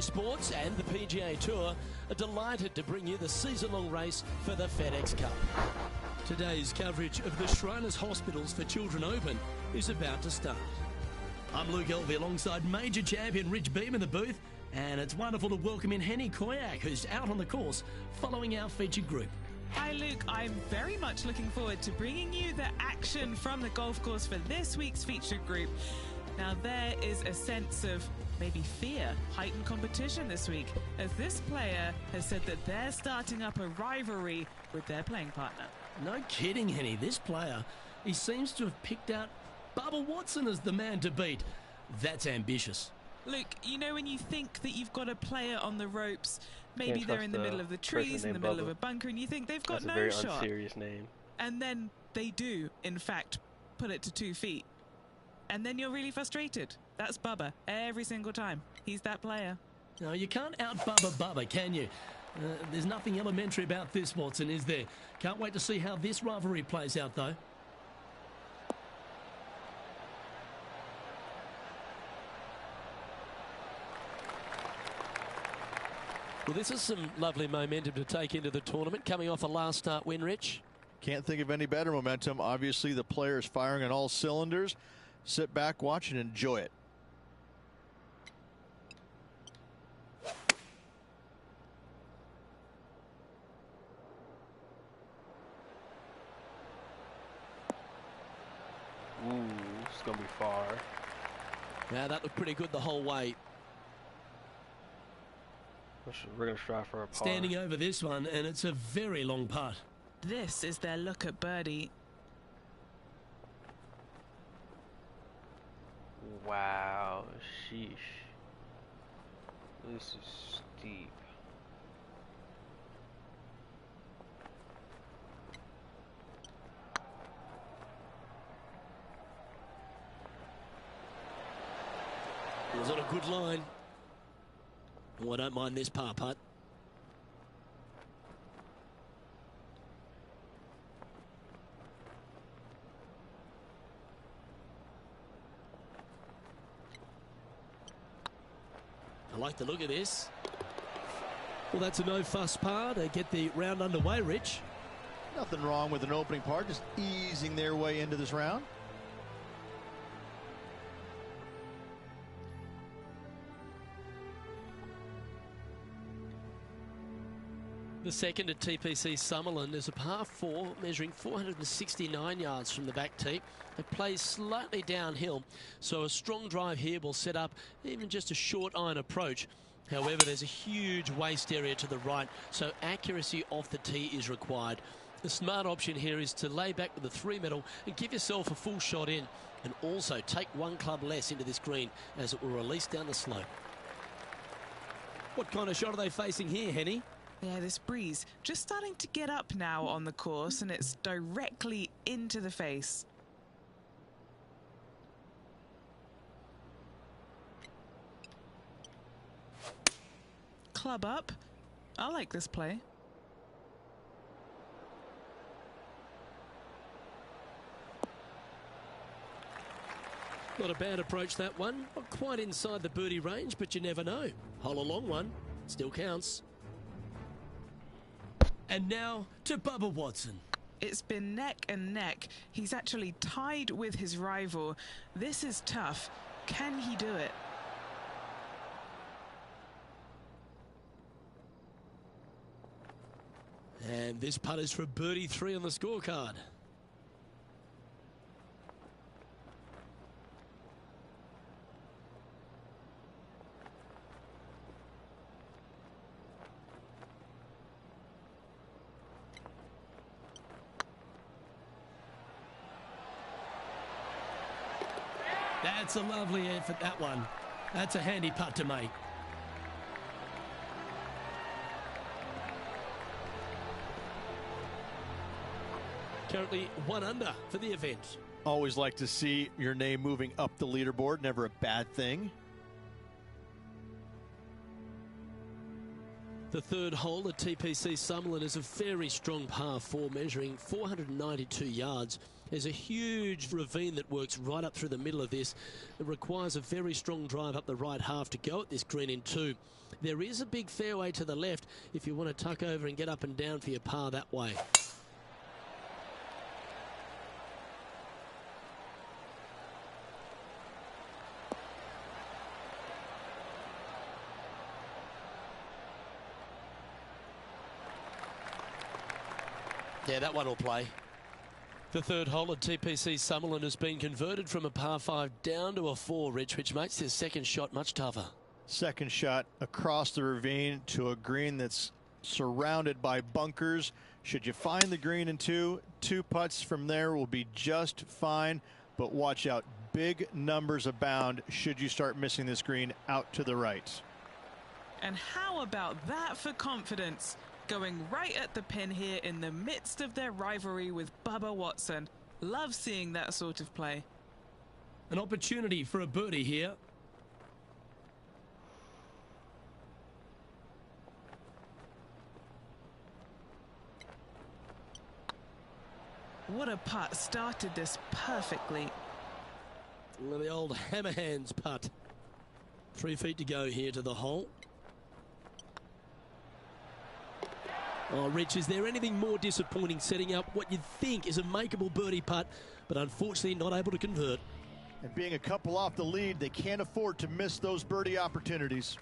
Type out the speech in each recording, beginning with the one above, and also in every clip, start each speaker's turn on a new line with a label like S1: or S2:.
S1: BA Sports and the PGA Tour are delighted to bring you the season-long race for the FedEx Cup. Today's coverage of the Shriners Hospitals for Children Open is about to start. I'm Luke Elvey alongside major champion Rich Beam in the booth, and it's wonderful to welcome in Henny Koyak, who's out on the course following our featured group.
S2: Hi Luke, I'm very much looking forward to bringing you the action from the golf course for this week's featured group. Now there is a sense of maybe fear, heightened competition this week, as this player has said that they're starting up a rivalry with their playing partner.
S1: No kidding, Henny. This player, he seems to have picked out Bubba Watson as the man to beat. That's ambitious.
S2: Luke, you know when you think that you've got a player on the ropes, maybe they're in the middle of the trees, in the middle of a bunker, and you think they've got no shot.
S3: That's a very unserious name.
S2: And then they do, in fact, put it to 2 feet. And then you're really frustrated. That's Bubba every single time. He's that player.
S1: No, you can't out-Bubba Bubba, can you? There's nothing elementary about this, Watson, is there? Can't wait to see how this rivalry plays out, though. Well, this is some lovely momentum to take into the tournament, coming off a last start win, Rich.
S4: Can't think of any better momentum. Obviously, the players firing on all cylinders. Sit back, watch, and enjoy it.
S3: Ooh, it's going to be far.
S1: Yeah, that looked pretty good the whole way.
S3: We're going to strive for a par.
S1: Standing over this one, and it's a very long putt.
S2: This is their look at birdie.
S3: Wow, sheesh. This is steep.
S1: It was on a good line. Oh, I don't mind this par putt. I like the look of this. Well, that's a no-fuss par to get the round underway, Rich.
S4: Nothing wrong with an opening part, just easing their way into this round.
S1: The second at TPC Summerland is a par 4 measuring 469 yards from the back tee. It plays slightly downhill, so a strong drive here will set up even just a short iron approach. However, there's a huge waste area to the right, so accuracy off the tee is required. The smart option here is to lay back with a 3-metal and give yourself a full shot in, and also take 1 club less into this green as it will release down the slope. What kind of shot are they facing here, Henny?
S2: Yeah, this breeze just starting to get up now on the course, and it's directly into the face. Club up. I like this play.
S1: Not a bad approach, that one. Not quite inside the birdie range, but you never know. Hole a long one. Still counts. And now to Bubba Watson.
S2: It's been neck and neck. He's actually tied with his rival. This is tough. Can he do it?
S1: And this putt is for birdie 3 on the scorecard. That's a lovely effort, that one. That's a handy putt to make. Currently 1 under for the event.
S4: Always like to see your name moving up the leaderboard. Never a bad thing.
S1: The third hole at TPC Summerland is a very strong par 4 measuring 492 yards. There's a huge ravine that works right up through the middle of this. It requires a very strong drive up the right half to go at this green in 2. There is a big fairway to the left if you want to tuck over and get up and down for your par that way. Yeah, that one will play. The third hole at TPC Summerland has been converted from a par 5 down to a 4, Rich, which makes his second shot much tougher.
S4: Second shot across the ravine to a green that's surrounded by bunkers. Should you find the green in 2, 2 putts from there will be just fine. But watch out, big numbers abound should you start missing this green out to the right.
S2: And how about that for confidence? Going right at the pin here in the midst of their rivalry with Bubba Watson. Love seeing that sort of play.
S1: An opportunity for a birdie here.
S2: What a putt. Started this perfectly.
S1: Well, the old hammer hands putt. 3 feet to go here to the hole. Oh, Rich, is there anything more disappointing setting up what you'd think is a makeable birdie putt, but unfortunately not able to convert?
S4: And being a couple off the lead, they can't afford to miss those birdie opportunities.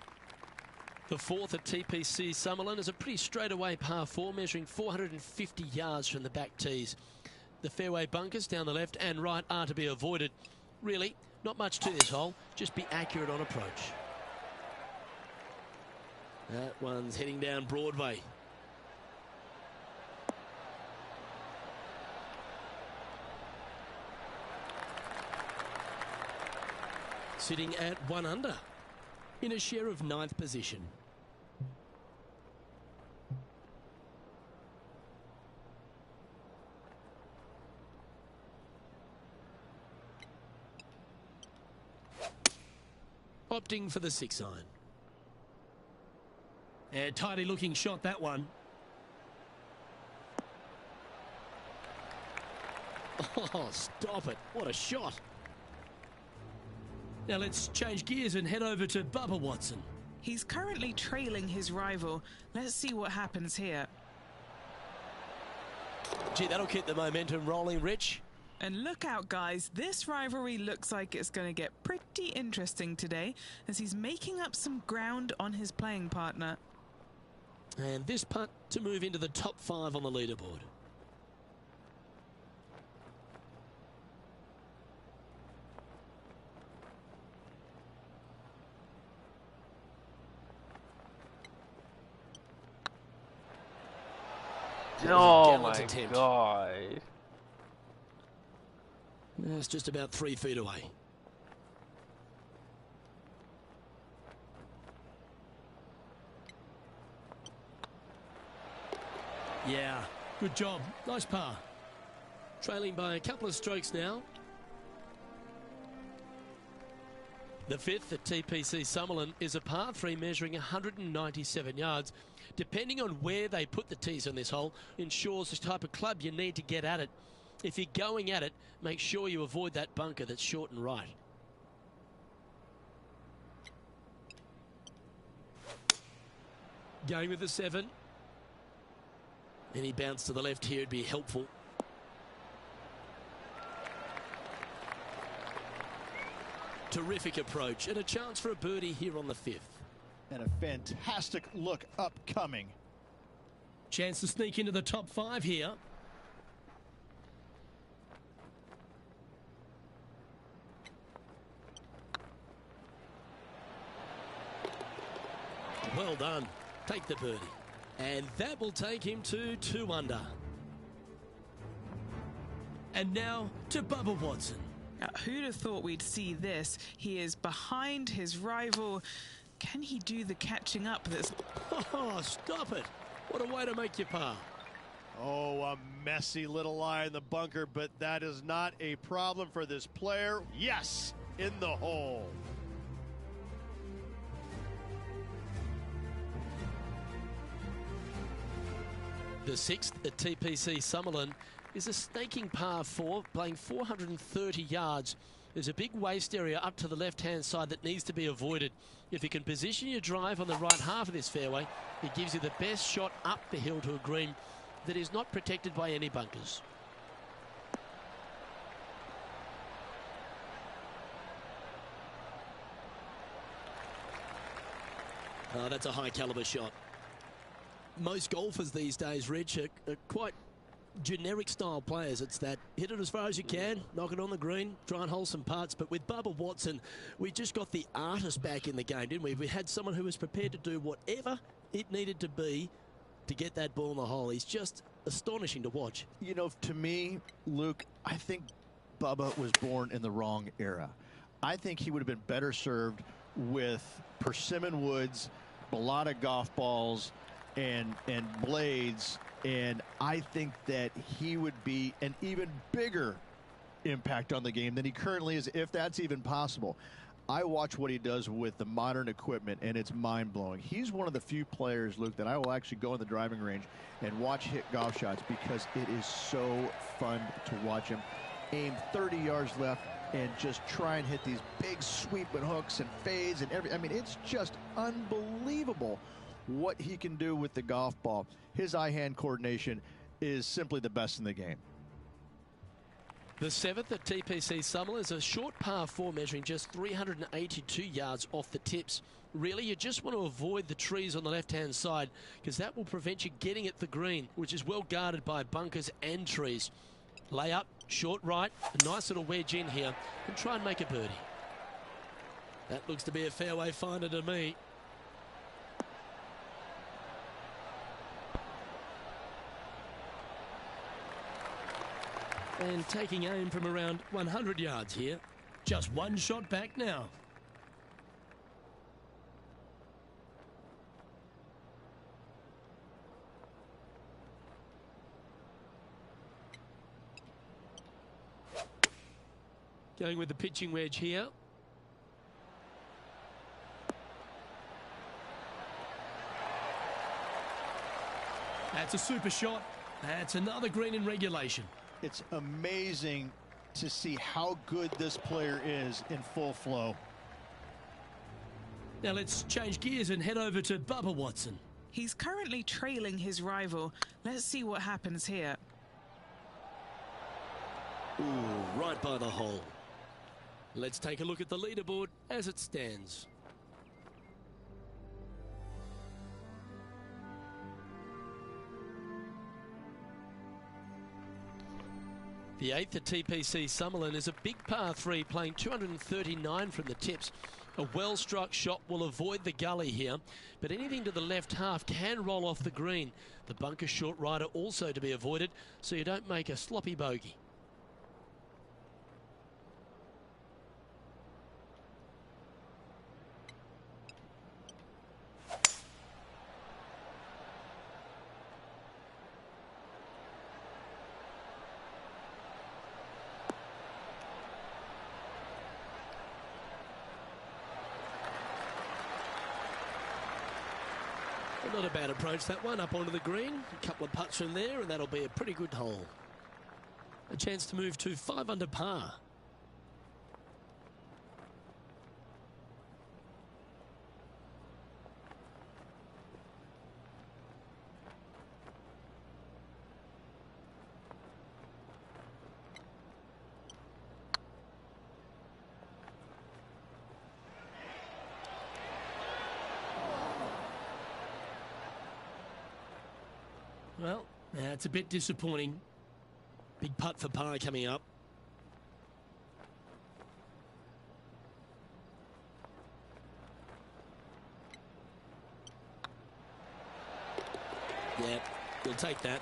S1: The fourth at TPC Summerland is a pretty straightaway par 4, measuring 450 yards from the back tees. The fairway bunkers down the left and right are to be avoided. Really, not much to this hole, just be accurate on approach. That one's heading down Broadway. Sitting at 1 under in a share of 9th position. Opting for the 6 iron. And tidy looking shot, that one. Oh, stop it. What a shot. Now let's change gears and head over to Bubba Watson.
S2: He's currently trailing his rival. Let's see what happens here.
S1: Gee, that'll keep the momentum rolling, Rich.
S2: And look out, guys. This rivalry looks like it's going to get pretty interesting today as he's making up some ground on his playing partner.
S1: And this putt to move into the top 5 on the leaderboard.
S3: Oh my God.
S1: It's just about 3 feet away. Yeah, good job. Nice par. Trailing by a couple of strokes now. The fifth at TPC Summerland is a par 3 measuring 197 yards. Depending on where they put the tees on this hole, ensures the type of club you need to get at it. If you're going at it, make sure you avoid that bunker that's short and right. Going with the 7. Any bounce to the left here would be helpful. Terrific approach and a chance for a birdie here on the 5th.
S4: And a fantastic look upcoming.
S1: Chance to sneak into the top 5 here. Well done. Take the birdie. And that will take him to 2 under. And now to Bubba Watson.
S2: Now, who'd have thought we'd see this? He is behind his rival. Can he do the catching up that's...
S1: Oh, stop it. What a way to make your par.
S4: Oh, a messy little lie in the bunker, but that is not a problem for this player. Yes, in the hole.
S1: The 6th at TPC Summerland is a snaking par 4, playing 430 yards. There's a big waste area up to the left-hand side that needs to be avoided. If you can position your drive on the right half of this fairway, it gives you the best shot up the hill to a green that is not protected by any bunkers. Oh, that's a high-caliber shot. Most golfers these days, Rich, are quite generic style players. It's that hit it as far as you can, knock it on the green, try and hold some putts. But with Bubba Watson, we just got the artist back in the game, didn't we? We had someone who was prepared to do whatever it needed to be to get that ball in the hole. He's just astonishing to watch.
S4: You know, to me, Luke, I think Bubba was born in the wrong era. I think he would have been better served with persimmon woods, a lot of golf balls, and blades. And I think that he would be an even bigger impact on the game than he currently is, if that's even possible. I watch what he does with the modern equipment, and it's mind-blowing. He's one of the few players, Luke, that I will actually go in the driving range and watch hit golf shots because it is so fun to watch him aim 30 yards left and just try and hit these big sweeping hooks and fades and I mean, it's just unbelievable what he can do with the golf ball. His eye-hand coordination is simply the best in the game.
S1: The 7th at TPC Summerlin is a short par 4 measuring just 382 yards off the tips. Really, you just want to avoid the trees on the left-hand side because that will prevent you getting at the green, which is well guarded by bunkers and trees. Lay up, short right, a nice little wedge in here, and try and make a birdie. That looks to be a fairway finder to me. And taking aim from around 100 yards here. Just one shot back now. Going with the pitching wedge here. That's a super shot. That's another green in regulation.
S4: It's amazing to see how good this player is in full flow.
S1: Now let's change gears and head over to Bubba Watson.
S2: He's currently trailing his rival. Let's see what happens here.
S1: Ooh, right by the hole. Let's take a look at the leaderboard as it stands. The 8th at TPC Summerlin is a big par 3 playing 239 from the tips. A well-struck shot will avoid the gully here, but anything to the left half can roll off the green. The bunker short rider also to be avoided so you don't make a sloppy bogey. Not a bad approach, that one, up onto the green. A couple of putts from there, and that'll be a pretty good hole. A chance to move to 5 under par. Well, that's a bit disappointing. Big putt for par coming up. Yeah, we'll take that.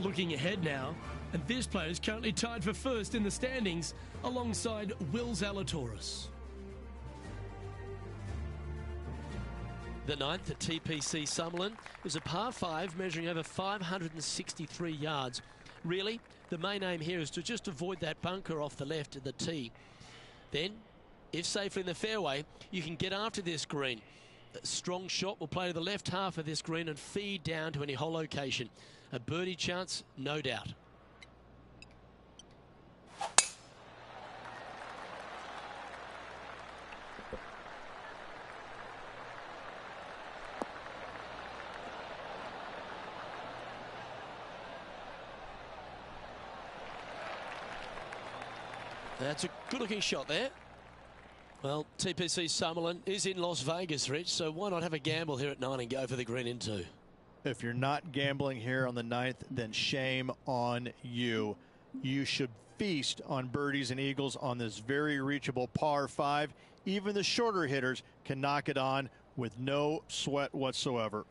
S1: Looking ahead now, and this player is currently tied for first in the standings alongside Will Zalatoris. The 9th at TPC Summerlin is a par 5 measuring over 563 yards. Really, the main aim here is to just avoid that bunker off the left of the tee. Then, If safely in the fairway, you can get after this green. A strong shot will play to the left half of this green and feed down to any hole location. A birdie chance, no doubt. That's a good-looking shot there. Well, TPC Summerlin is in Las Vegas, Rich, so why not have a gamble here at 9 and go for the green in 2?
S4: If you're not gambling here on the 9th, then shame on you. You should feast on birdies and eagles on this very reachable par 5. Even the shorter hitters can knock it on with no sweat whatsoever.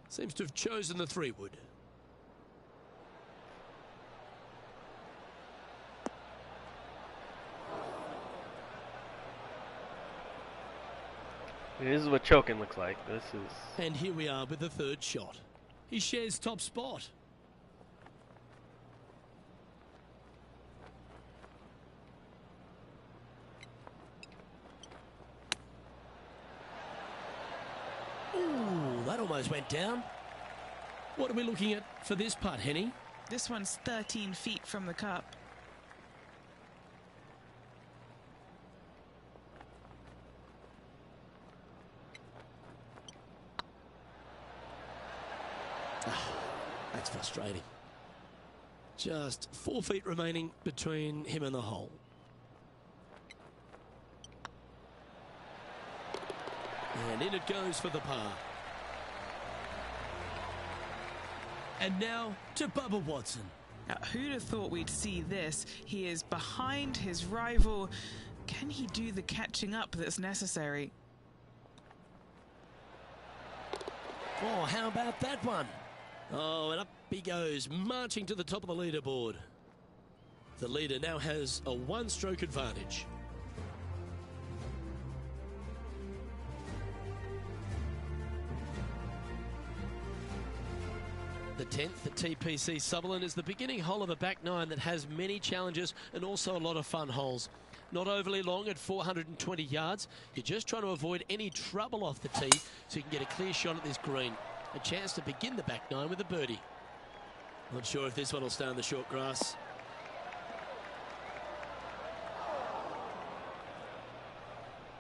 S1: Seems to have chosen the 3-wood.
S3: This is what choking looks like. This is...
S1: And here we are with the 3rd shot. He shares top spot. Ooh, that almost went down. What are we looking at for this putt, Henny?
S2: This one's 13 feet from the cup.
S1: That's frustrating. Just 4 feet remaining between him and the hole. And in it goes for the par. And now to Bubba Watson.
S2: Now, who'd have thought we'd see this? He is behind his rival. Can he do the catching up that's necessary?
S1: Oh, how about that one? Oh, and up he goes, marching to the top of the leaderboard. The leader now has a 1-stroke advantage. The 10th at TPC Sutherland is the beginning hole of a back 9 that has many challenges and also a lot of fun holes. Not overly long at 420 yards. You're just trying to avoid any trouble off the tee so you can get a clear shot at this green. A chance to begin the back 9 with a birdie. Not sure if this one will stay on the short grass.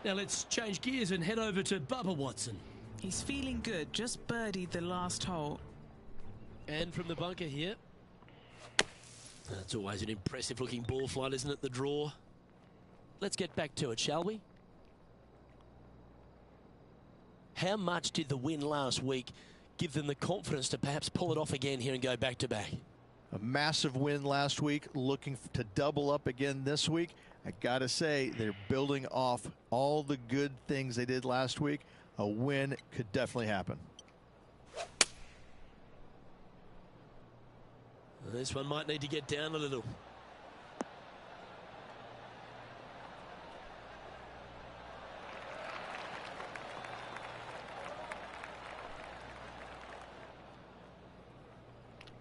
S1: Now let's change gears and head over to Bubba Watson.
S2: He's feeling good, just birdied the last hole.
S1: And from the bunker here. That's always an impressive looking ball flight, isn't it, the draw? Let's get back to it, shall we? How much did the win last week give them the confidence to perhaps pull it off again here and go back-to-back?
S4: A massive win last week, looking to double up again this week. I got to say, they're building off all the good things they did last week. A win could definitely happen.
S1: This one might need to get down a little.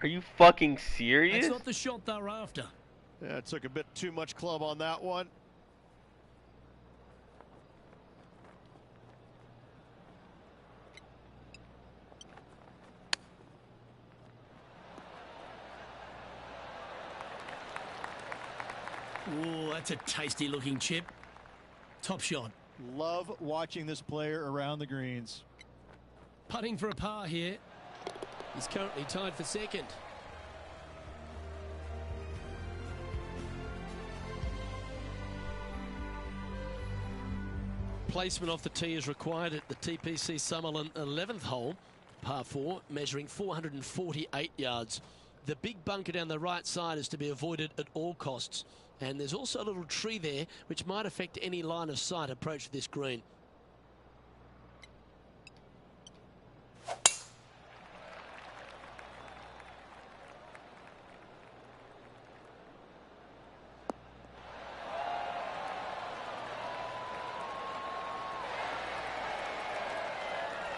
S3: Are you fucking serious?
S1: That's not the shot they're after.
S4: Yeah, it took a bit too much club on that one.
S1: Oh, that's a tasty looking chip. Top shot.
S4: Love watching this player around the greens.
S1: Putting for a par here. He's currently tied for 2nd. Placement off the tee is required at the TPC Summerlin 11th hole, par 4, measuring 448 yards. The big bunker down the right side is to be avoided at all costs. And there's also a little tree there which might affect any line of sight approach to this green.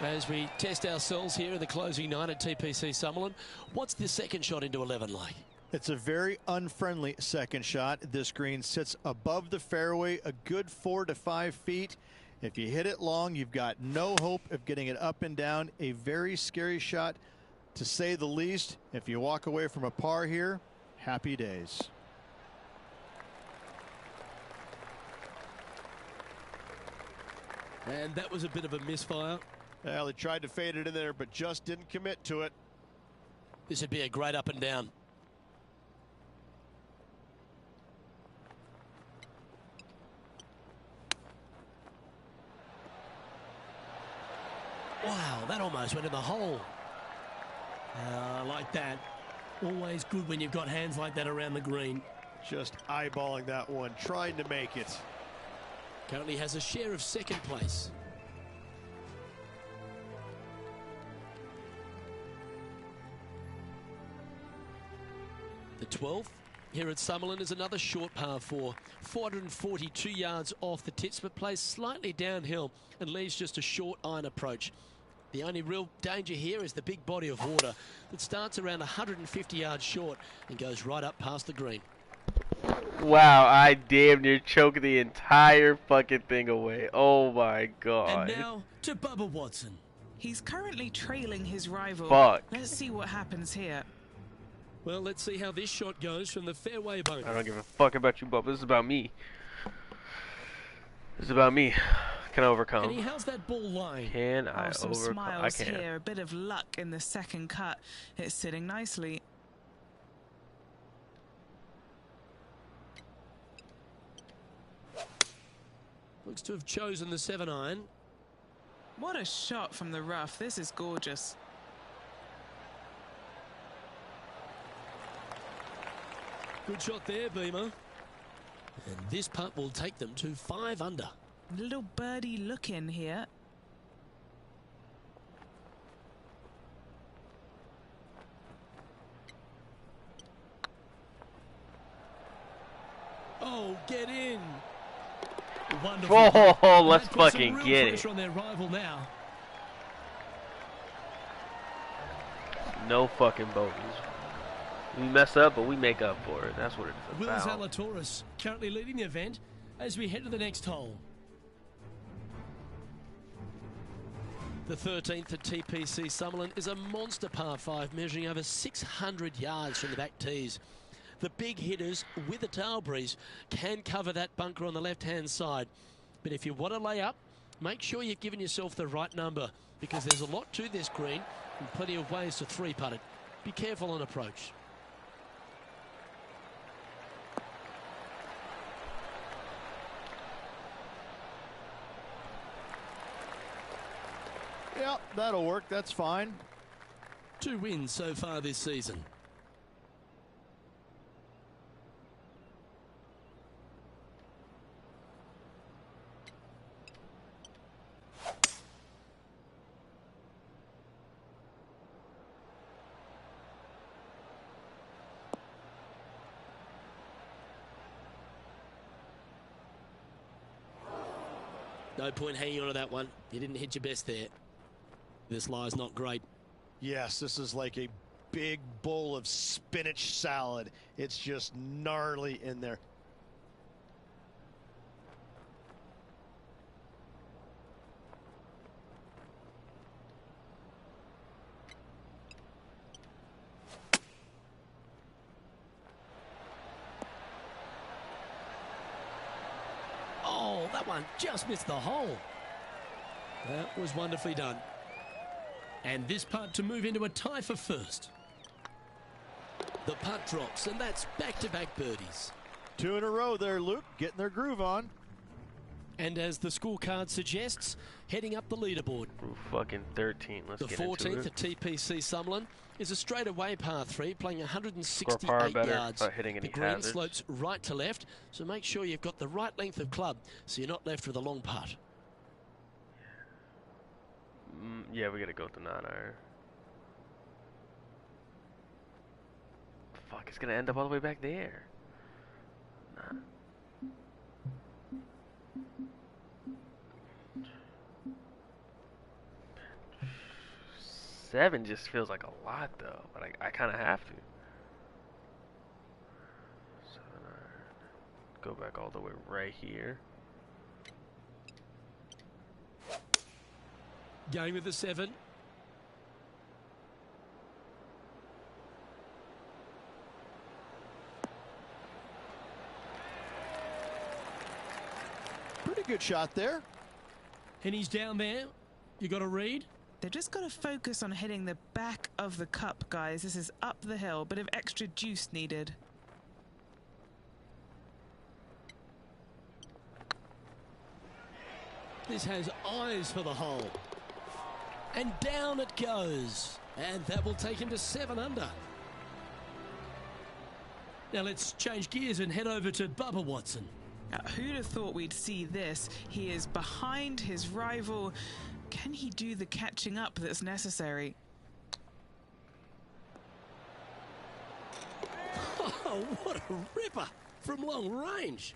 S1: As we test ourselves here in the closing 9 at TPC Summerlin, what's the second shot into 11 like?
S4: It's a very unfriendly second shot. This green sits above the fairway a good 4 to 5 feet. If you hit it long, you've got no hope of getting it up and down. A very scary shot, to say the least. If you walk away from a par here, happy days.
S1: And that was a bit of a misfire.
S4: Well, he tried to fade it in there, but just didn't commit to it.
S1: This would be a great up and down. Wow, that almost went in the hole. Like that. Always good when you've got hands like that around the green.
S4: Just eyeballing that one, trying to make it.
S1: Currently has a share of second place. The 12th here at Summerlin is another short par 4. 442 yards off the tips, but plays slightly downhill and leaves just a short iron approach. The only real danger here is the big body of water that starts around 150 yards short and goes right up past the green.
S3: Wow, I damn near choked the entire fucking thing away. Oh my god.
S1: And now to Bubba Watson.
S2: He's currently trailing his rival.
S3: Fuck.
S2: Let's see what happens here.
S1: Well, let's see how this shot goes from the fairway bunker.
S3: I don't give a fuck about you, Bubba. This is about me. This is about me. Can I overcome?
S1: And he how's that ball lying?
S3: Can I
S2: Some
S3: overcome?
S2: smiles
S3: I can.
S2: here. A bit of luck in the second cut. It's sitting nicely.
S1: Looks to have chosen the 7-iron.
S2: What a shot from the rough. This is gorgeous.
S1: Good shot there, Beamer. And this putt will take them to 5 under.
S2: Little birdie look in here.
S1: Oh, get in. Wonderful.
S3: Oh, let's fucking
S1: some real
S3: get
S1: pressure
S3: it.
S1: on their rival now.
S3: No fucking bogeys. We mess up, but we make up for it. That's what it's
S1: Will
S3: about.
S1: Zalatoris currently leading the event as we head to the next hole. The 13th at TPC Summerlin is a monster par 5 measuring over 600 yards from the back tees. The big hitters with a tail breeze can cover that bunker on the left-hand side. But if you want to lay up, make sure you've given yourself the right number because there's a lot to this green and plenty of ways to 3-putt it. Be careful on approach.
S4: Yeah, that'll work. That's fine.
S1: 2 wins so far this season. No point hanging on to that one. You didn't hit your best there. This lie's not great.
S4: Yes, this is like a big bowl of spinach salad. It's just gnarly in there.
S1: Oh, that one just missed the hole. That was wonderfully done. And this putt to move into a tie for first. The putt drops, and that's back-to-back birdies.
S4: 2 in a row there, Luke, getting their groove on.
S1: And as the scorecard suggests, heading up the leaderboard.
S3: Ooh, fucking 13. Let's
S1: The
S3: get into
S1: 14th
S3: it.
S1: at TPC Summerlin is a straightaway par 3, playing
S3: Score par
S1: 168
S3: better,
S1: yards.
S3: not hitting any
S1: The green
S3: hazards.
S1: slopes right to left, so make sure you've got the right length of club so you're not left with a long putt.
S3: Yeah, we gotta go with the 9-iron. Fuck, it's gonna end up all the way back there. Nah. 7 just feels like a lot though, but I kind of have to. 7 iron. Go back all the way right here.
S1: Going with the 7.
S4: Pretty good shot there.
S1: And he's down there. You got to read.
S2: They've just got to focus on hitting the back of the cup, guys. This is up the hill. Bit of extra juice needed.
S1: This has eyes for the hole. And down it goes. And that will take him to 7 under. Now let's change gears and head over to Bubba Watson.
S2: Now, who'd have thought we'd see this? He is behind his rival. Can he do the catching up that's necessary?
S1: Oh, what a ripper from long range.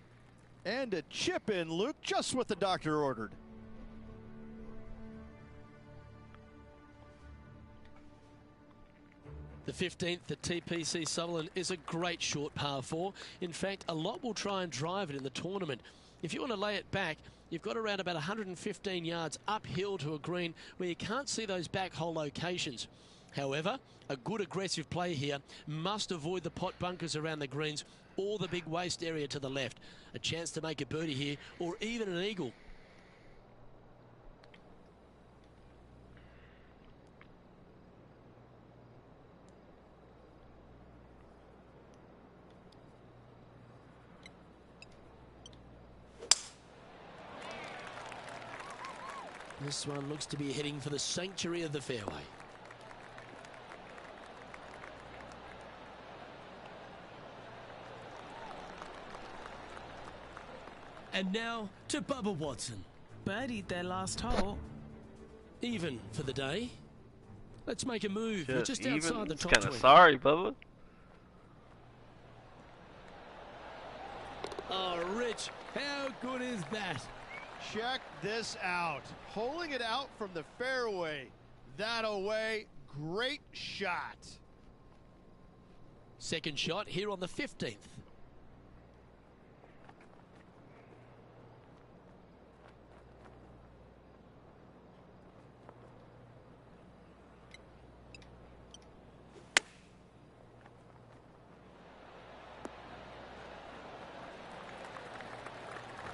S4: And a chip in, Luke, just what the doctor ordered.
S1: The 15th at TPC Sutherland is a great short par 4. In fact, a lot will try and drive it in the tournament. If you want to lay it back, you've got around about 115 yards uphill to a green where you can't see those back hole locations. However, a good aggressive play here must avoid the pot bunkers around the greens or the big waste area to the left. A chance to make a birdie here or even an eagle. This one looks to be heading for the sanctuary of the fairway. And now to Bubba Watson.
S2: Birdied their last hole.
S1: Even for the day. Let's make a move. We're just outside the top 20.
S3: Kind of sorry, Bubba.
S1: Oh, Rich, how good is that?
S4: Check this out. Holding it out from the fairway. That away. Great shot.
S1: Second shot here on the 15th.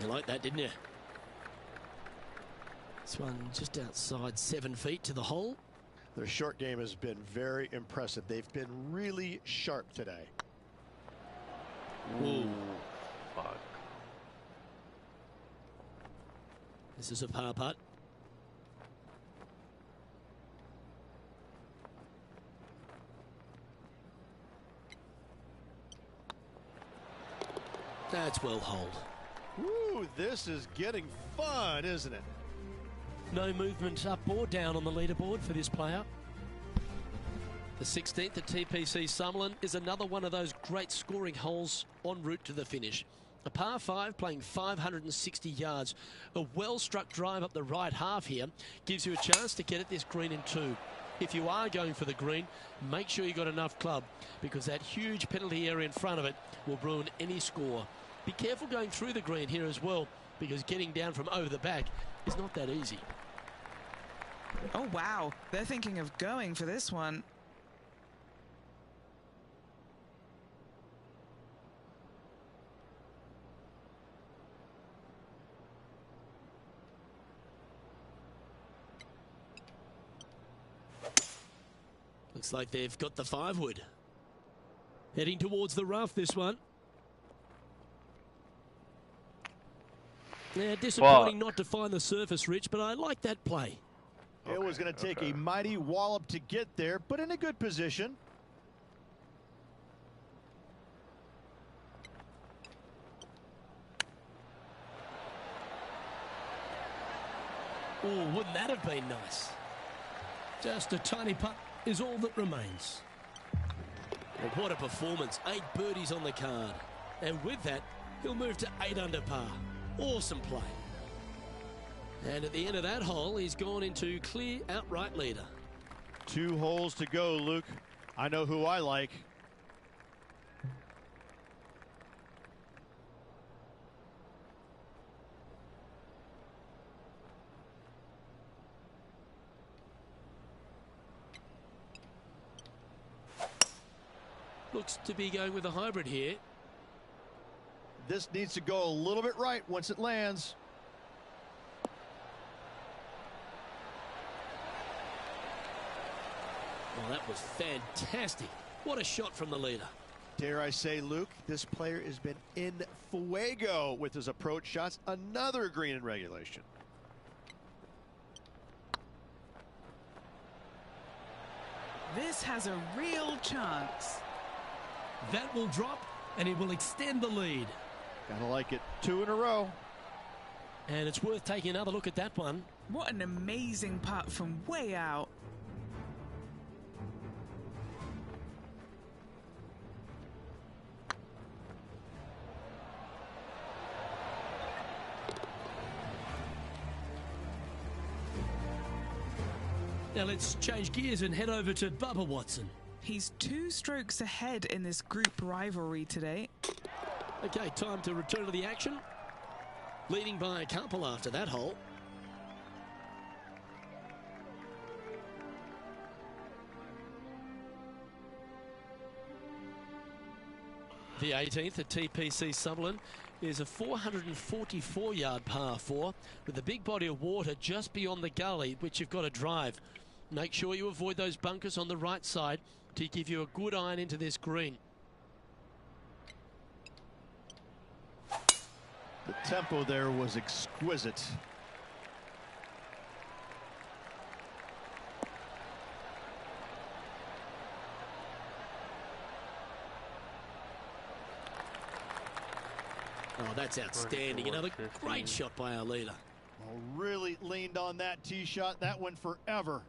S1: You like that, didn't you? This one just outside 7 feet to the hole.
S4: Their short game has been very impressive. They've been really sharp today.
S3: Ooh, fuck.
S1: This is a par putt. That's well holed.
S4: Ooh, this is getting fun, isn't it?
S1: No movement up or down on the leaderboard for this player. The 16th at TPC Summerlin is another one of those great scoring holes en route to the finish. A par 5 playing 560 yards. A well-struck drive up the right half here gives you a chance to get at this green in 2. If you are going for the green, make sure you got enough club because that huge penalty area in front of it will ruin any score. Be careful going through the green here as well because getting down from over the back is not that easy.
S2: Oh, wow. They're thinking of going for this one.
S1: Looks like they've got the 5-wood. Heading towards the rough, this one. Yeah, disappointing not to find the surface, Rich, but I like that play.
S4: It was going to take a mighty wallop to get there, but in a good position.
S1: Oh, wouldn't that have been nice? Just a tiny putt is all that remains. Well, what a performance. 8 birdies on the card. And with that, he'll move to 8 under par. Awesome play. And at the end of that hole, he's gone into clear outright leader.
S4: 2 holes to go, Luke. I know who I like.
S1: Looks to be going with a hybrid here.
S4: This needs to go a little bit right once it lands.
S1: Well, that was fantastic. What a shot from the leader.
S4: Dare I say, Luke, this player has been in fuego with his approach shots. Another green in regulation.
S2: This has a real chance.
S1: That will drop, and it will extend the lead.
S4: Gotta like it. 2 in a row.
S1: And it's worth taking another look at that one.
S2: What an amazing putt from way out.
S1: Now let's change gears and head over to Bubba Watson.
S2: He's 2 strokes ahead in this group rivalry today.
S1: Okay, time to return to the action. Leading by a couple after that hole. The 18th at TPC Sutherland is a 444-yard par 4 with a big body of water just beyond the gully, which you've got to drive. Make sure you avoid those bunkers on the right side to give you a good iron into this green.
S4: The tempo there was exquisite.
S1: Oh, that's outstanding. Another great shot by our leader.
S4: Well, really leaned on that tee shot. That went forever.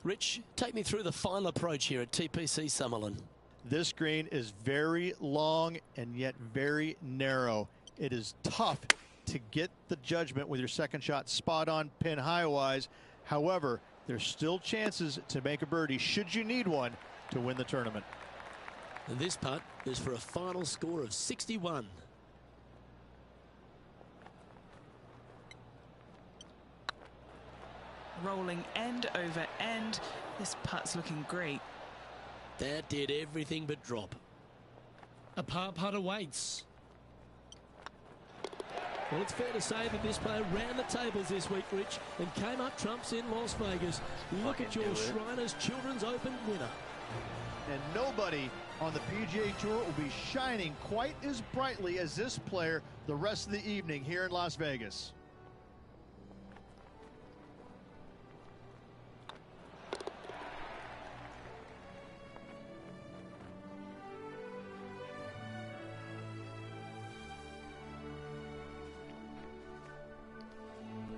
S1: Rich, take me through the final approach here at TPC Summerlin.
S4: This green is very long and yet very narrow. It is tough to get the judgment with your second shot spot on pin high wise. However, there's still chances to make a birdie should you need one to win the tournament.
S1: And this putt is for a final score of 61.
S2: Rolling end over end. This putt's looking great.
S1: That did everything but drop. A par putt awaits. Well, it's fair to say that this player ran the tables this week, Rich, and came up trumps in Las Vegas. Look at your Shriners Children's Open winner.
S4: And nobody on the PGA Tour will be shining quite as brightly as this player the rest of the evening here in Las Vegas.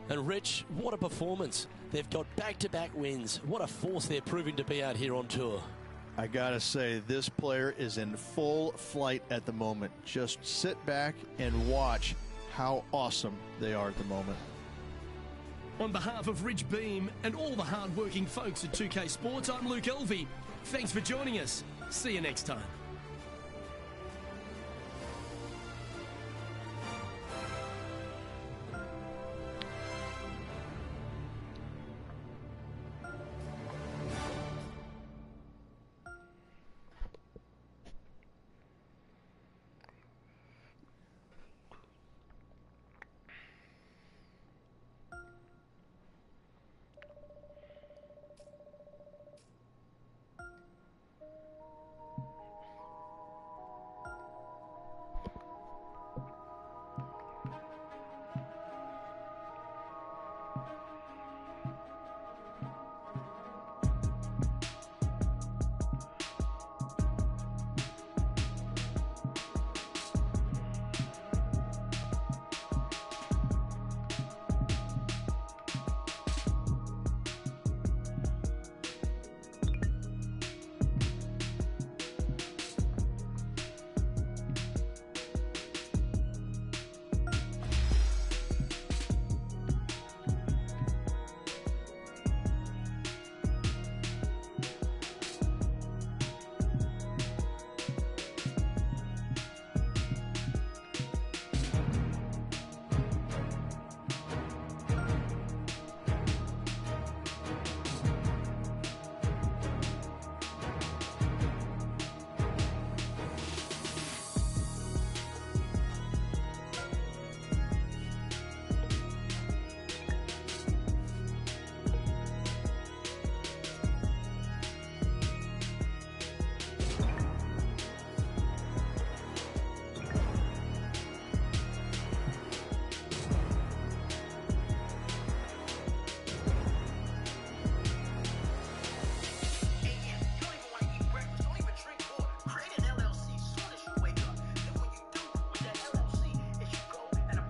S1: And Rich, what a performance. They've got back-to-back wins. What a force they're proving to be out here on tour.
S4: I gotta say, this player is in full flight at the moment. Just sit back and watch how awesome they are at the moment.
S1: On behalf of Rich Beam and all the hard-working folks at 2K Sports, I'm Luke Elvey. Thanks for joining us. See you next time.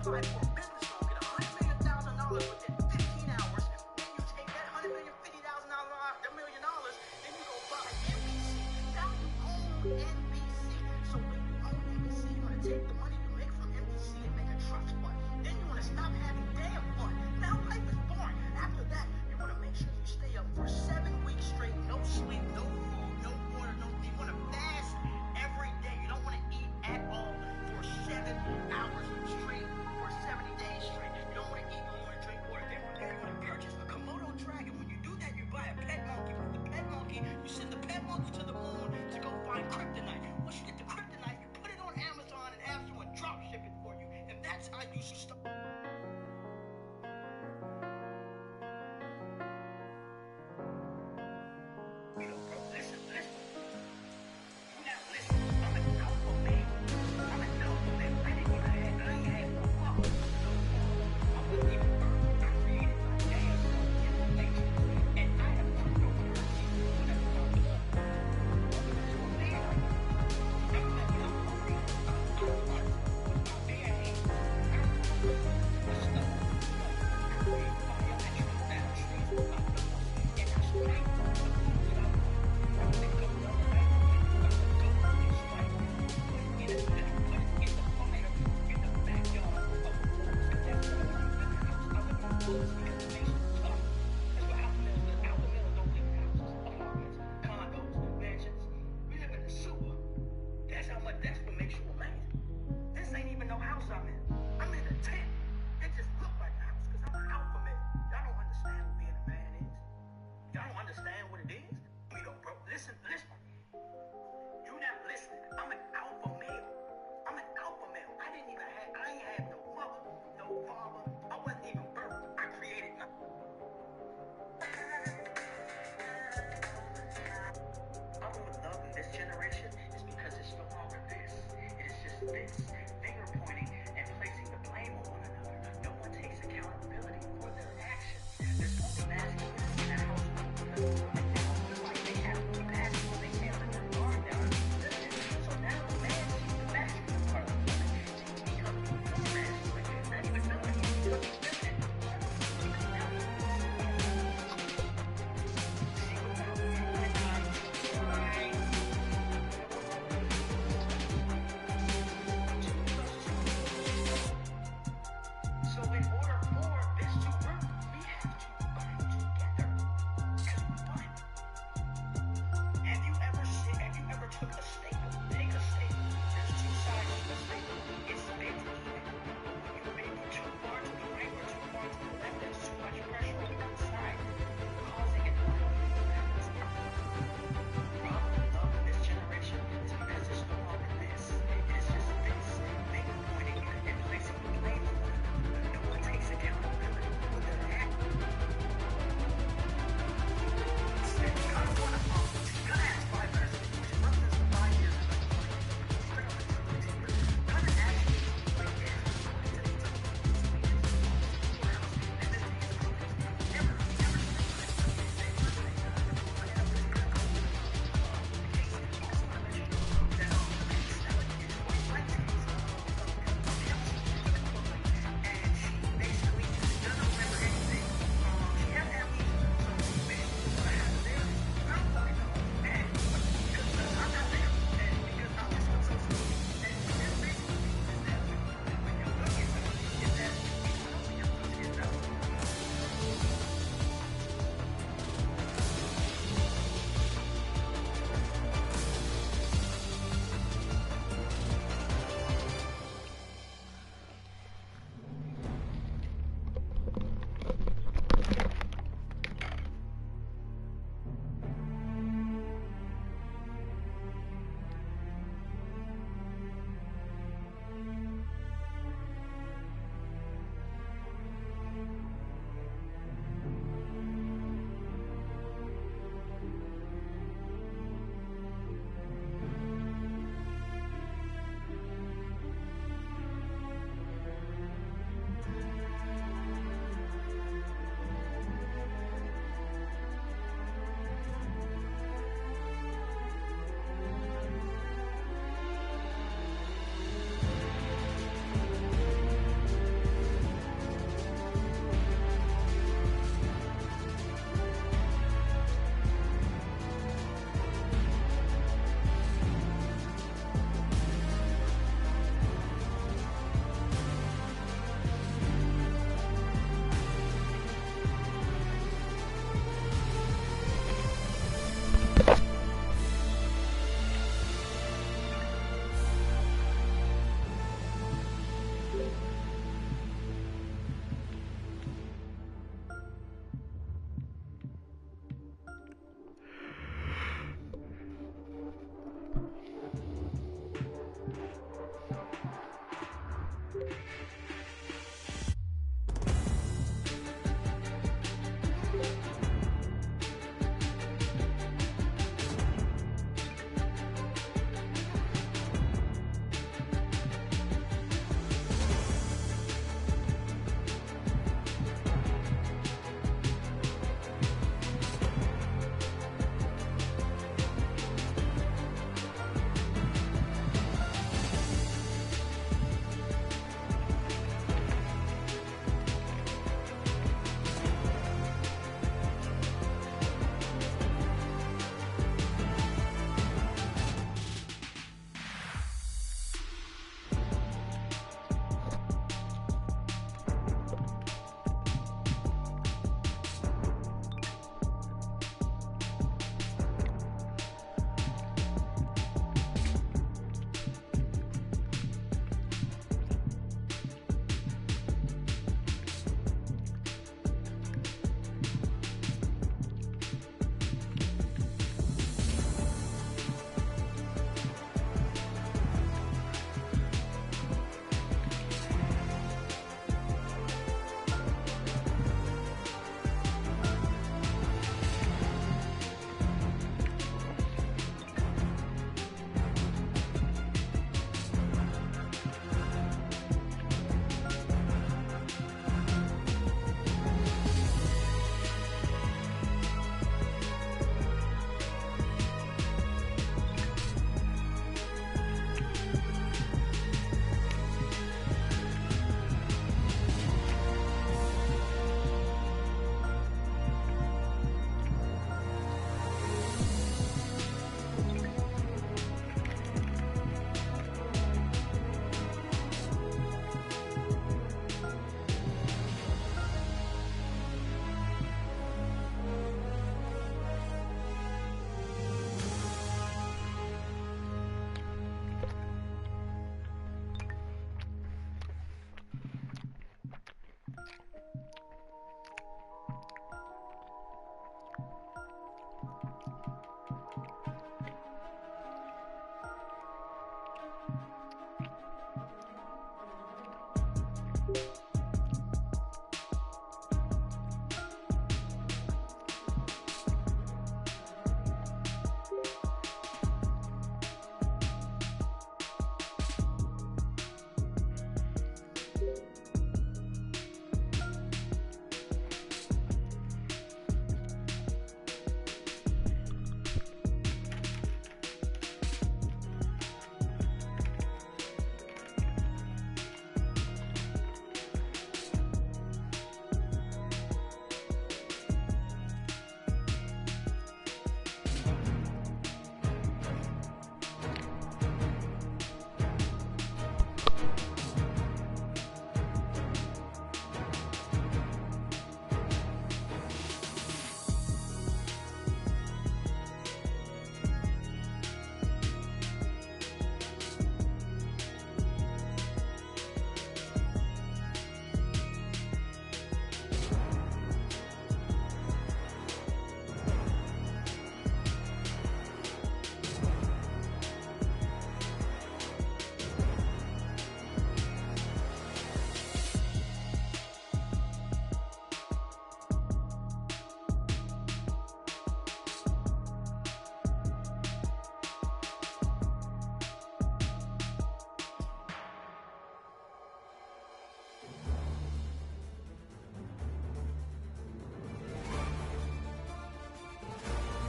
S5: apply for a business loan, get $100 million within 15 hours, then you take that $150,000, $1 million, then you go buy NBC. Now you own NBC. So when you own NBC, you're going to take the money you make from NBC and make a trust fund. Then you want to stop having damn fun. Now life is boring. After that, you want to make sure you stay up for 7 weeks straight, no sleep, no food, no water, no. You want to fast every day. You don't want to eat at all for 7 hours straight or 70 days straight. You don't want to eat, you don't want to drink water. Then from there, you want to purchase a Komodo dragon. When you do that, you buy a pet monkey. With the pet monkey, you send the pet monkey to the moon to go find kryptonite. Once you get the kryptonite, you put it on Amazon and have someone drop ship it for you. And that's how you should start. Listen. Now listen, I'm an alpha male. I ain't had no father. I wasn't even birthed. I created my damn self in the nature. And I have turned over the people when I was young. So a man, I'm an alpha male. I'm one with my bare hands. I remove the stuff. I create fire. I trace down trees with my nose. And I strike the foods that I want. I want to go up, right? I want to go up and strike it. Put it in the fire in the backyard of the woods. And that's what I live in the house. I live in the woods because it makes it tough. That's what alpha males live. Alpha males don't live in houses, apartments, condos, mansions. We live in the sewer. That's what makes you a man. This ain't even no house I'm in. I'm in a tent. It just look like a house because I'm an alpha male. Y'all don't understand what being a man is. Y'all don't understand what it is. We don't, bro. Listen. You not listening. I'm an alpha male. I'm an alpha male. I ain't had no mother, no father. I wasn't even birthed. I created my. I'm with love in this generation is because it's no longer this. It is just this. Finger pointing and placing the blame on one another. No one takes accountability for their actions. There's only masculinity in that household because they don't feel like they have the capacity. They can't let their guard down and be feminine. So now the man sees the masculine part of the woman. She becomes more masculine. Not even knowing he's becoming feminine. Because now he's see without So in order for this to work, we have to bind together as one. Have you ever took a staple? Take a staple. There's two sides to the staple. It's bent even. When you bend it too far to the right or too far to the left, there's too much pressure on one side, causing it uneven balance. The problem with love in this generation is because it's no longer this. It is just this. Finger pointing and placing the blame on one another. No one takes accountability for their actions. I don't want to follow. Can I ask 5 minutes? Which is less than 5 years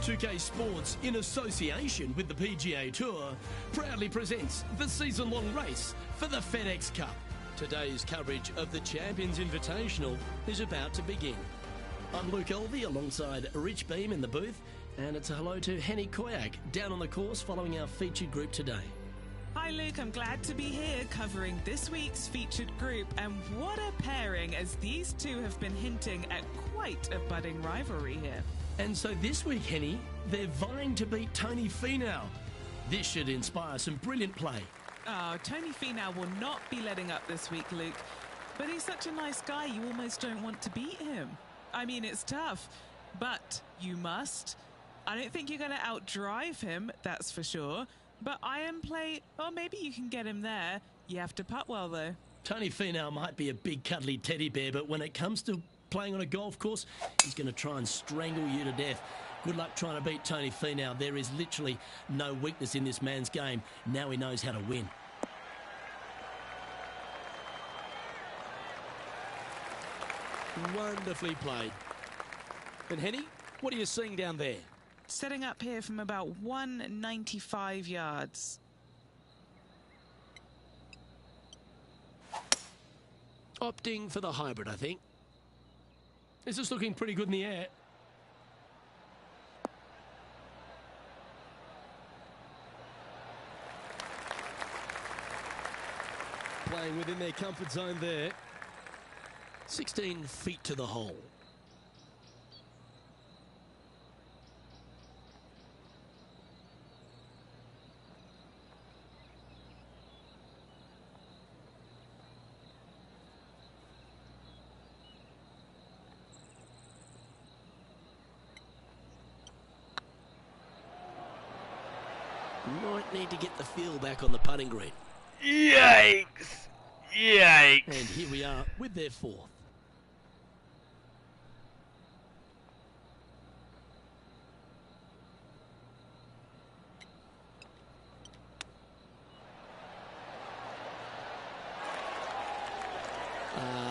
S1: 2K Sports, in association with the PGA Tour, proudly presents the season-long race for the FedEx Cup. Today's coverage of the Champions Invitational is about to begin. I'm Luke Elvey alongside Rich Beam in the booth, and it's a hello to Henny Koyak down on the course following our featured group today.
S2: Hi Luke, I'm glad to be here covering this week's featured group, and what a pairing, as these two have been hinting at quite a budding rivalry here.
S1: And so this week, Henny, they're vying to beat Tony Finau. This should inspire some brilliant play.
S2: Oh, Tony Finau will not be letting up this week, Luke, but he's such a nice guy you almost don't want to beat him. I mean, it's tough, but you must. I don't think you're going to outdrive him, that's for sure. But iron play, or maybe you can get him there. You have to putt well, though.
S1: Tony Finau might be a big cuddly teddy bear, but when it comes to playing on a golf course, he's going to try and strangle you to death. Good luck trying to beat Tony Finau. There is literally no weakness in this man's game. Now he knows how to win. Wonderfully played. And Henny, what are you seeing down there?
S2: Setting up here from about 195 yards.
S1: Opting for the hybrid, I think. This is looking pretty good in the air. Playing within their comfort zone there. 16 feet to the hole. Might need to get the feel back on the putting green.
S3: Yikes! Yikes!
S1: And here we are with their fourth.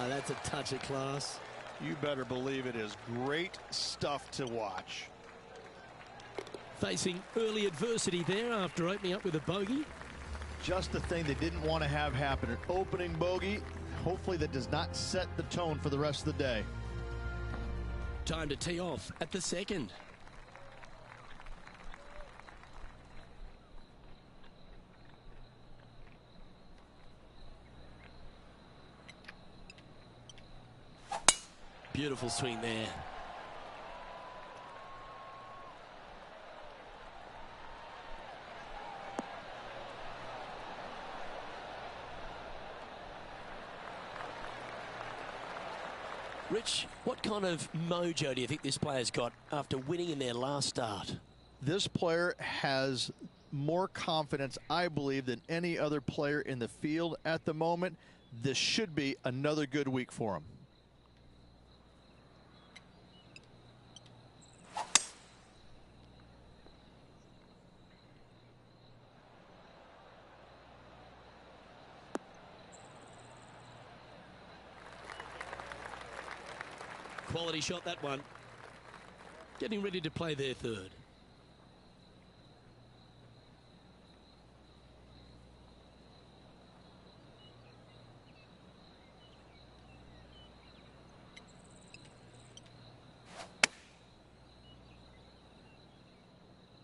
S1: That's a touch of class.
S4: You better believe it is great stuff to watch.
S1: Facing early adversity there after opening up with a bogey.
S4: Just the thing they didn't want to have happen. An opening bogey. Hopefully that does not set the tone for the rest of the day.
S1: Time to tee off at the second. Beautiful swing there. Rich, what kind of mojo do you think this player's got after winning in their last start?
S4: This player has more confidence, I believe, than any other player in the field at the moment. This should be another good week for him.
S1: Quality shot, that one. Getting ready to play their third.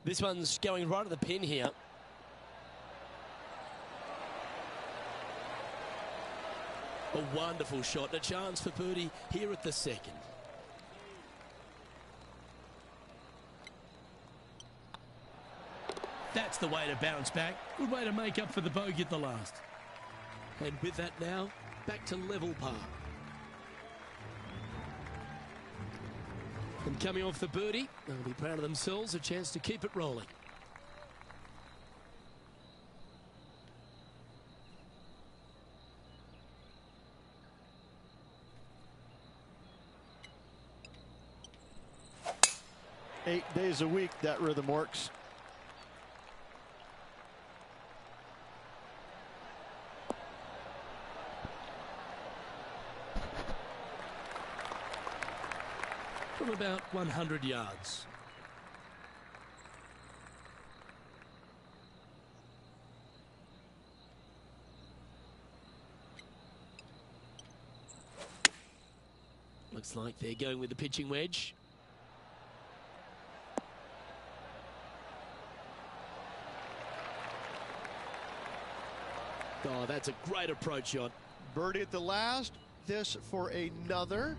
S1: This one's going right at the pin here. A wonderful shot, a chance for birdie here at the second. That's the way to bounce back. Good way to make up for the bogey at the last. And with that now, back to level par. And coming off the birdie, they'll be proud of themselves, a chance to keep it rolling.
S4: Eight days a week, that rhythm works.
S1: From about 100 yards. Looks like they're going with the pitching wedge. Oh, that's a great approach shot.
S4: Birdie at the last. This for another.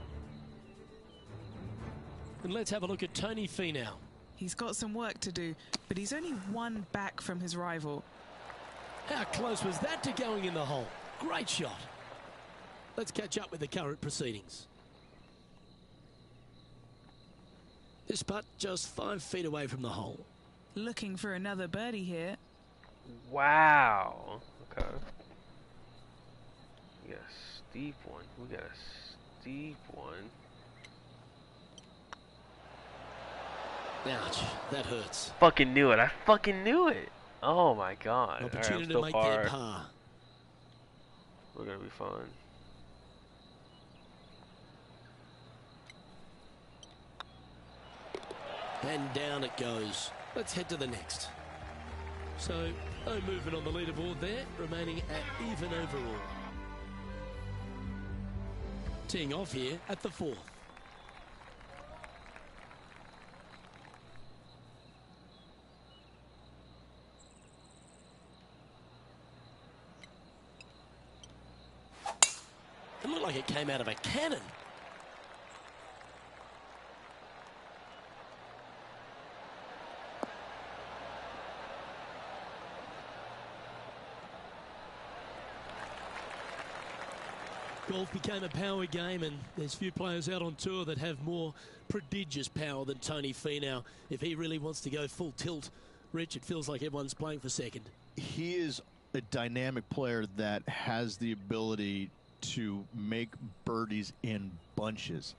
S1: And let's have a look at Tony Finau.
S2: He's got some work to do, but he's only one back from his rival.
S1: How close was that to going in the hole? Great shot. Let's catch up with the current proceedings. This putt just 5 feet away from the hole.
S2: Looking for another birdie here.
S3: Wow. Okay. We got a steep one. We got a steep one.
S1: Ouch, that hurts.
S3: Fucking knew it. I fucking knew it. Oh my god.
S1: Opportunity
S3: I'm
S1: to make
S3: far.
S1: their par.
S3: We're gonna be fine.
S1: And down it goes. Let's head to the next. So, no movement on the leaderboard there, remaining at even overall. Teeing off here at the 4th. It looked like it came out of a cannon. Golf became a power game, and there's few players out on tour that have more prodigious power than Tony Finau. If he really wants to go full tilt, Rich, it feels like everyone's playing for second.
S4: He is a dynamic player that has the ability to make birdies in bunches.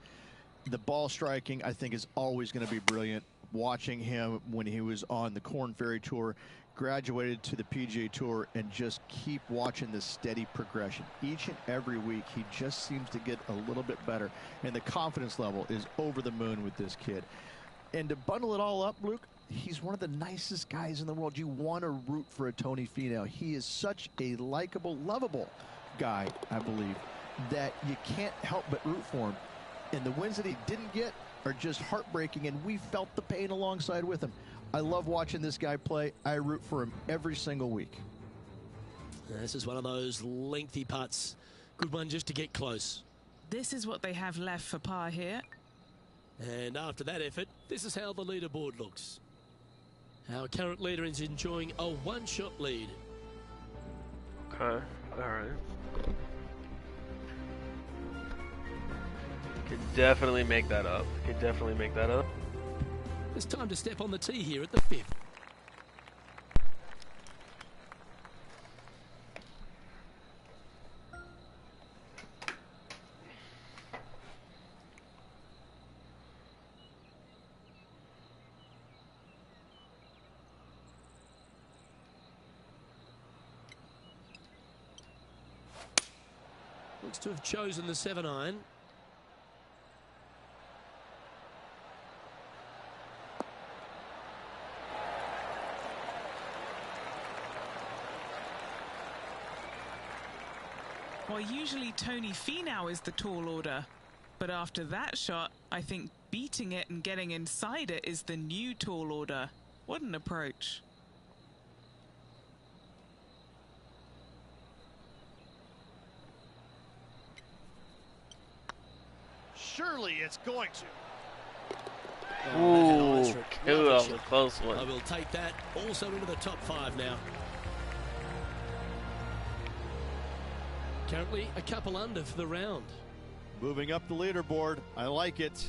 S4: The ball striking, I think, is always going to be brilliant. Watching him when he was on the Korn Ferry Tour, graduated to the PGA Tour, and just keep watching this steady progression. Each and every week, he just seems to get a little bit better, and the confidence level is over the moon with this kid. And to bundle it all up, Luke, he's one of the nicest guys in the world. You want to root for a Tony Finau. He is such a likable, lovable guy, I believe, that you can't help but root for him. And the wins that he didn't get are just heartbreaking, and we felt the pain alongside with him. I love watching this guy play. I root for him every single week.
S1: This is one of those lengthy putts. Good one just to get close.
S2: This is what they have left for par here.
S1: And after that effort, this is how the leaderboard looks. Our current leader is enjoying a one-shot lead.
S3: Okay. Alright. Could definitely make that up. Could definitely make that up.
S1: It's time to step on the tee here at the 5th. Looks to have chosen the 7-iron.
S2: Well, usually Tony Finau is the tall order, but after that shot, I think beating it and getting inside it is the new tall order. What an approach.
S4: Surely it's going to.
S3: Ooh,
S1: Lovely
S3: that was a
S1: shot.
S3: close
S1: I
S3: one.
S1: will take that also into the top 5 now. Currently a couple under for the round.
S4: Moving up the leaderboard. I like it.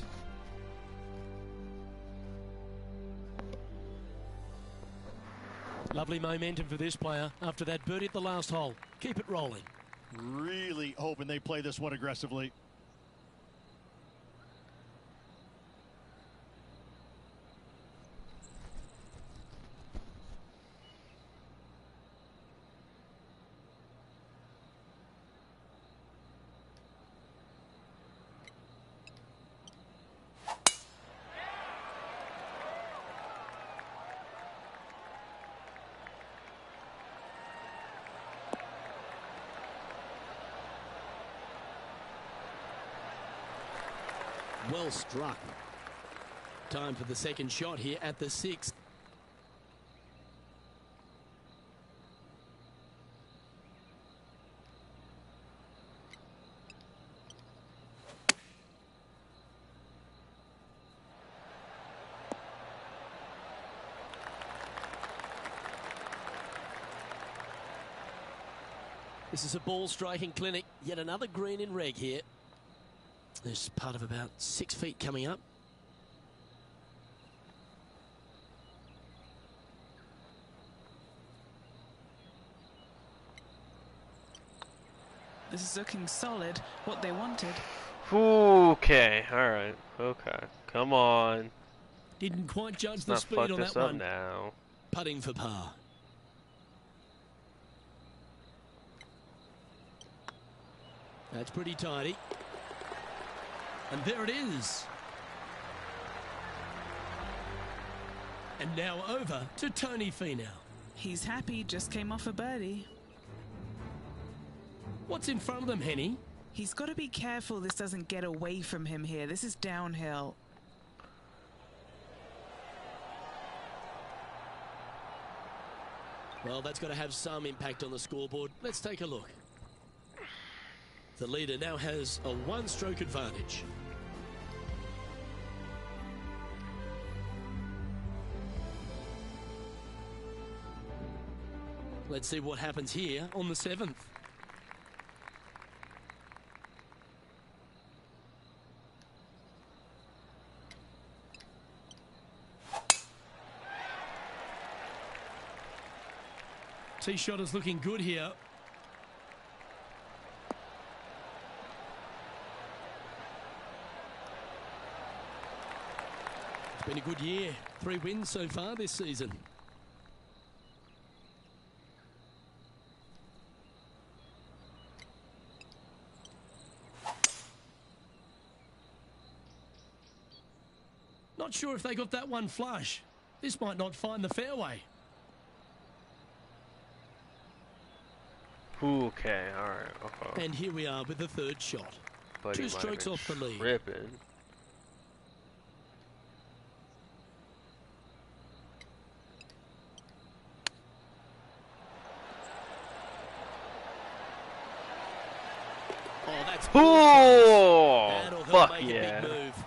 S1: Lovely momentum for this player after that birdie at the last hole. Keep it rolling.
S4: Really hoping they play this one aggressively.
S1: Well struck. Time for the second shot here at the 6th. This is a ball striking clinic. Yet another green in reg here. There's part of about 6 feet coming up.
S2: This is looking solid, what they wanted.
S3: Okay, alright. Okay. Come on.
S1: Didn't quite judge
S3: Let's
S1: the
S3: not
S1: speed
S3: fuck
S1: on
S3: this
S1: that
S3: up
S1: one.
S3: now.
S1: Putting for par. That's pretty tidy. And there it is. And now over to Tony Finau.
S2: He's happy, just came off a birdie.
S1: What's in front of them, Henny?
S2: He's got to be careful this doesn't get away from him here. This is downhill.
S1: Well, that's got to have some impact on the scoreboard. Let's take a look. The leader now has a 1-stroke advantage. Let's see what happens here on the 7th. Tee shot is looking good here. It's been a good year. 3 wins so far this season. Not sure if they got that one flush. This might not find the fairway.
S3: Okay, alright. Uh-huh.
S1: And here we are with the 3rd shot.
S3: Buddy
S1: 2
S3: might have
S1: strokes
S3: been
S1: off the lead.
S3: tripping.
S1: Oh, that's
S3: Oh,
S1: that'll help
S3: fuck
S1: make a
S3: yeah.
S1: big move.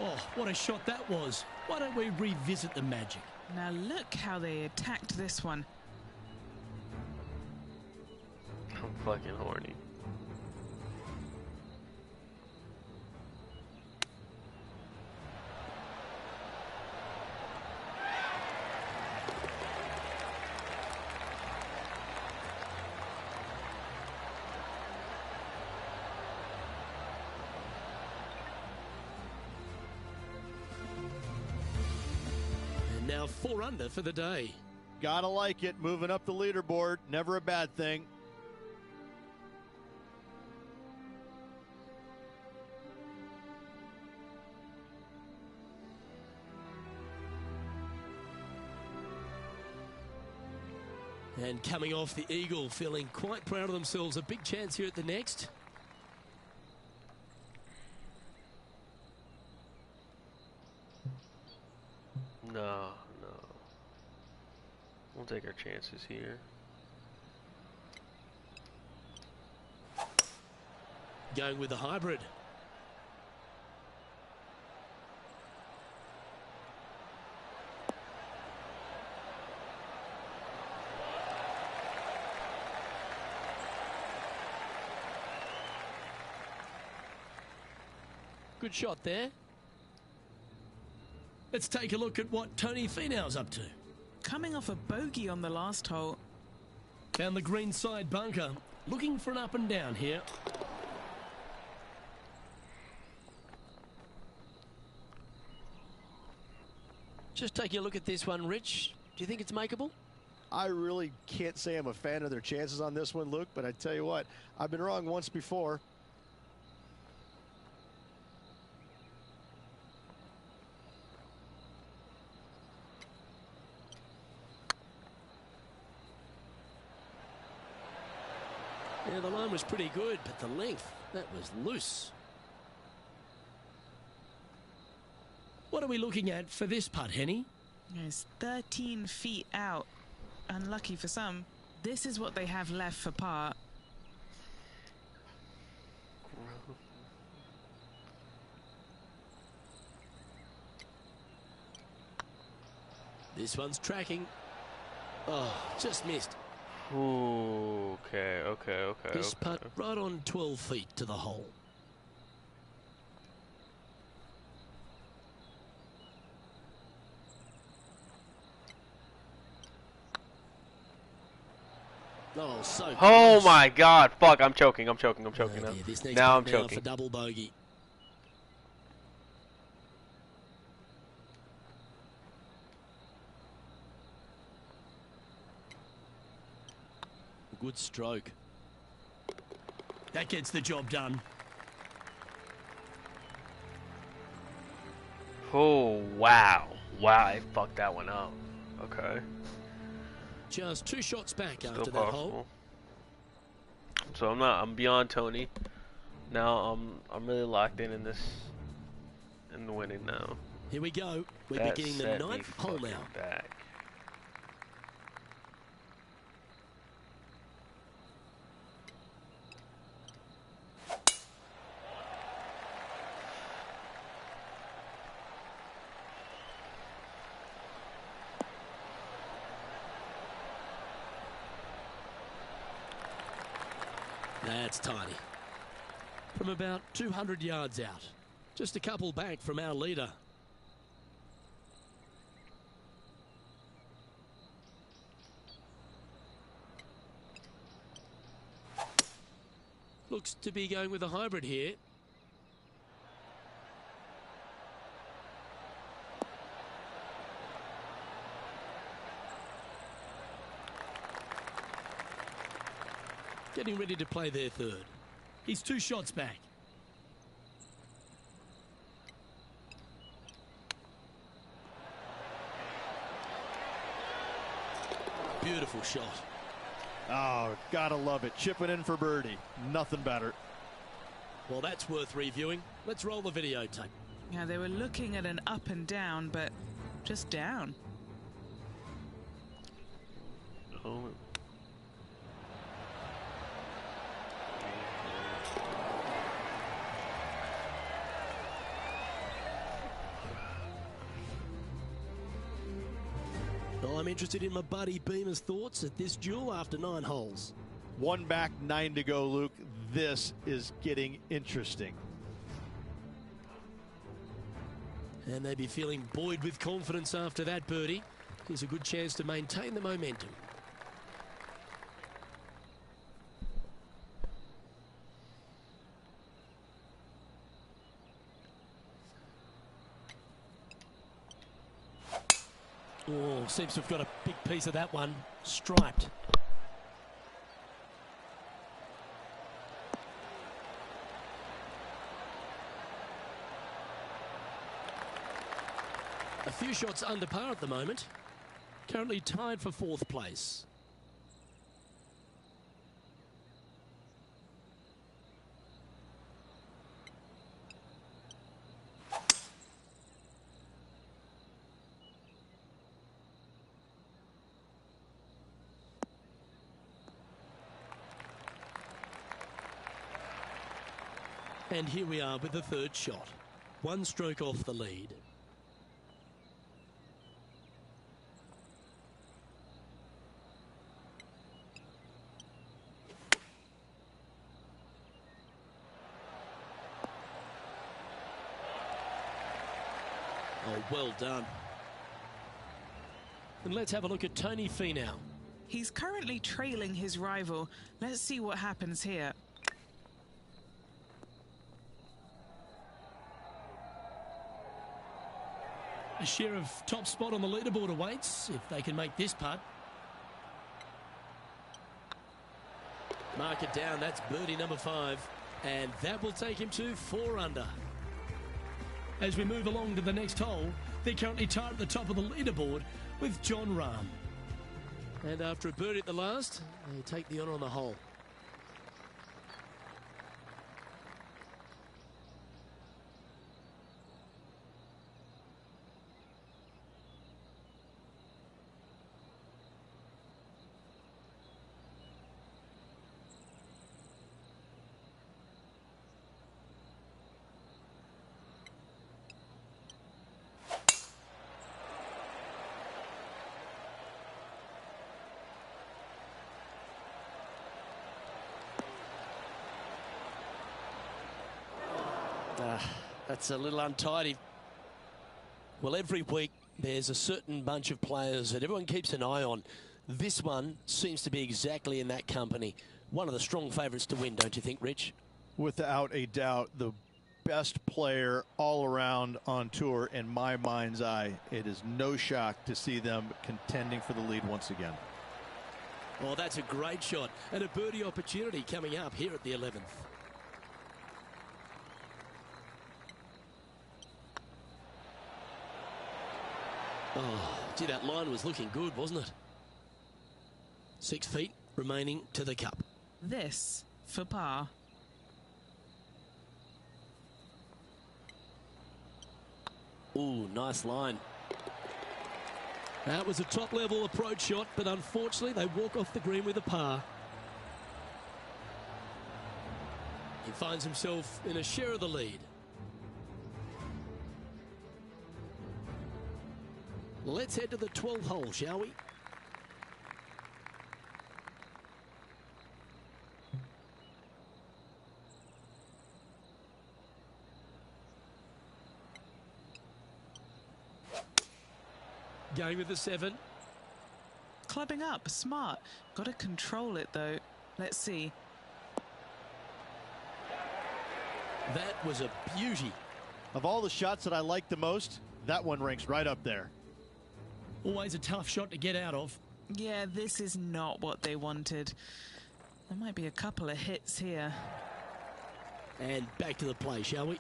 S1: Oh, what a shot that was. Why don't we revisit the magic?
S2: Now look how they attacked this one.
S3: I'm fucking horny.
S1: And now 4 under for the day.
S4: Gotta like it. Moving up the leaderboard. Never a bad thing.
S1: And coming off the eagle, feeling quite proud of themselves. A big chance here at the next.
S3: No. We'll take our chances here.
S1: Going with the hybrid. Good shot there. Let's take a look at what Tony Finau's up to.
S2: Coming off a bogey on the last hole.
S1: Found the green side bunker. Looking for an up and down here. Just taking a look at this one, Rich. Do you think it's makeable?
S4: I really can't say I'm a fan of their chances on this one, Luke, but I tell you what, I've been wrong once before.
S1: Yeah, the line was pretty good, but the length, that was loose. are we looking at for this putt, Henny?
S2: It's 13 feet out. Unlucky for some. This is what they have left for par.
S1: This one's tracking. Oh, just missed.
S3: Ooh, okay.
S1: This putt right on 12 feet to the hole. Oh, so
S3: Oh
S1: close.
S3: my God! Fuck! I'm choking now.
S1: Dear, this next
S3: Now I'm
S1: putt
S3: choking.
S1: for double bogey. Good stroke. That gets the job done.
S3: Oh wow! Wow, I fucked that one up. Okay.
S1: Just 2 shots back
S3: Still
S1: after that hole.
S3: possible. So I'm beyond Tony. Now I'm really locked in this, in the winning now.
S1: Here we go. We're
S3: That
S1: beginning the
S3: set me
S1: 9th hole
S3: fucking
S1: now.
S3: back.
S1: That's tiny. From about 200 yards out. Just a couple back from our leader. Looks to be going with a hybrid here. Getting ready to play their third. He's 2 shots back. Beautiful shot.
S4: Oh, gotta love it. Chipping in for birdie. Nothing better.
S1: Well, that's worth reviewing. Let's roll the videotape.
S2: Yeah, they were looking at an up and down, but just down.
S3: Oh.
S1: I'm interested in my buddy Beamer's thoughts at this duel after 9 holes.
S4: 1 back, 9 to go, Luke. This is getting interesting.
S1: And they'd be feeling buoyed with confidence after that birdie. Here's a good chance to maintain the momentum. Oh, seems to have got a big piece of that one. Striped. A few shots under par at the moment. Currently tied for 4th place. And here we are with the 3rd shot. 1 stroke off the lead. Oh, well done. And let's have a look at Tony Finau.
S2: He's currently trailing his rival. Let's see what happens here.
S1: A share of top spot on the leaderboard awaits if they can make this putt. Mark it down. That's birdie number 5. And that will take him to 4 under. As we move along to the next hole, they're currently tied at the top of the leaderboard with John Rahm. And after a birdie at the last, they take the honour on the hole. That's a little untidy. Well, every week there's a certain bunch of players that everyone keeps an eye on. This one seems to be exactly in that company. One of the strong favourites to win, don't you think, Rich?
S4: Without a doubt, the best player all around on tour in my mind's eye. It is no shock to see them contending for the lead once again.
S1: Oh, that's a great shot and a birdie opportunity coming up here at the 11th. Oh, gee, that line was looking good, wasn't it? 6 feet remaining to the cup.
S2: This for par.
S1: Ooh, nice line. That was a top-level approach shot, but unfortunately they walk off the green with a par. He finds himself in a share of the lead. Let's head to the 12th hole, shall we? Going with the 7.
S2: Clubbing up, smart. Got to control it though. Let's see.
S1: That was a beauty.
S4: Of all the shots that I like the most, that one ranks right up there.
S1: Always a tough shot to get out of.
S2: Yeah, this is not what they wanted. There might be a couple of hits here.
S1: And back to the play, shall we?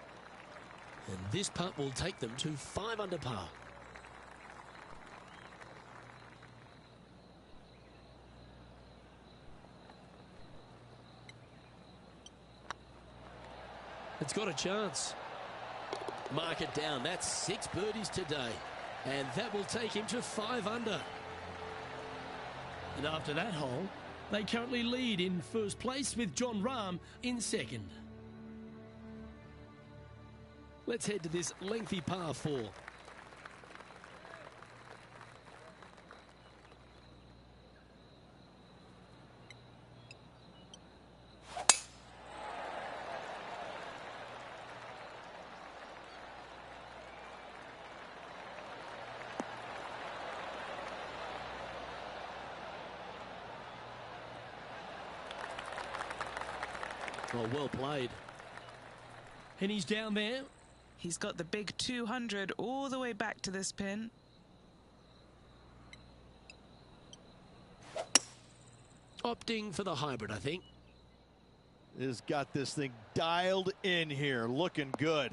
S1: And this putt will take them to 5 under par. It's got a chance. Mark it down. That's 6 birdies today. And that will take him to 5 under. And after that hole, they currently lead in first place with Jon Rahm in second. Let's head to this lengthy par 4. Well played. And he's down there.
S2: He's got the big 200 all the way back to this pin.
S1: Opting for the hybrid, I think.
S4: Has got this thing dialed in here, looking good.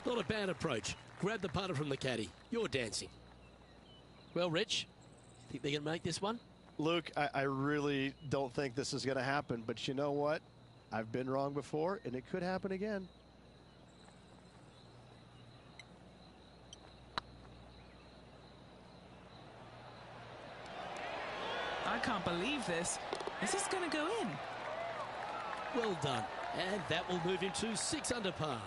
S1: Not a bad approach. Grab the putter from the caddy. You're dancing. Well, Rich, think they're going to make this one?
S4: Luke, I really don't think this is going to happen, but you know what? I've been wrong before, and it could happen again.
S2: I can't believe this. Is this going to go in?
S1: Well done. And that will move him to 6 under par.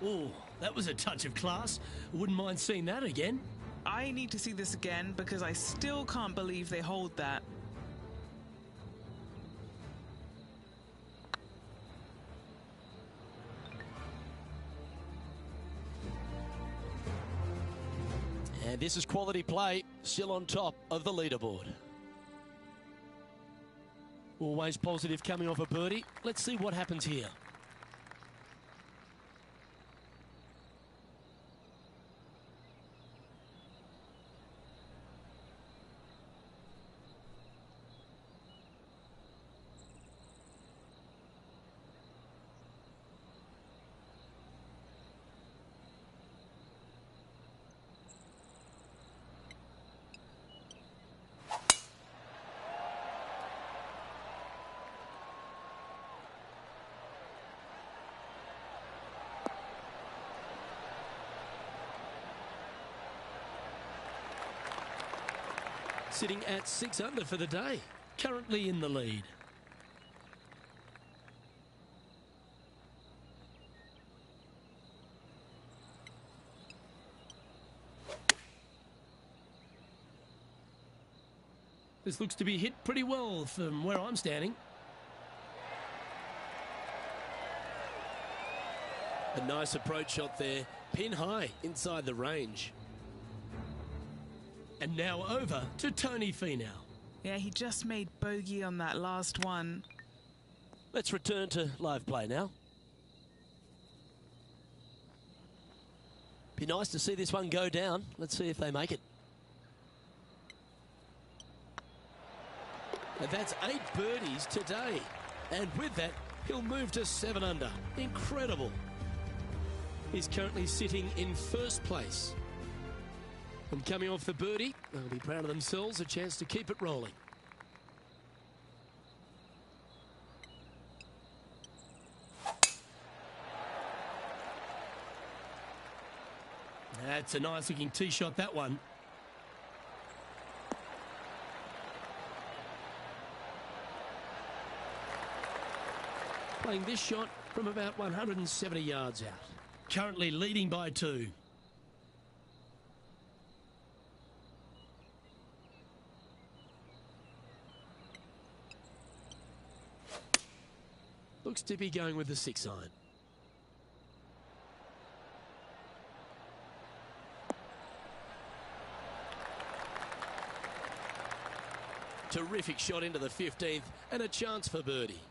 S1: Oh, that was a touch of class. Wouldn't mind seeing that again.
S2: I need to see this again because I still can't believe they hold that.
S1: And this is quality play, still on top of the leaderboard. Always positive coming off a birdie. Let's see what happens here. Sitting at 6 under for the day, currently in the lead. This looks to be hit pretty well from where I'm standing. A nice approach shot there, pin high inside the range. And now over to Tony Finau.
S2: Yeah, he just made bogey on that last one.
S1: Let's return to live play now. Be nice to see this one go down. Let's see if they make it. And that's 8 birdies today. And with that, he'll move to 7 under. Incredible. He's currently sitting in first place. And coming off the birdie, they'll be proud of themselves, a chance to keep it rolling. That's a nice looking tee shot, that one. Playing this shot from about 170 yards out. Currently leading by 2. Looks to be going with the 6 iron. Terrific shot into the 15th and a chance for birdie.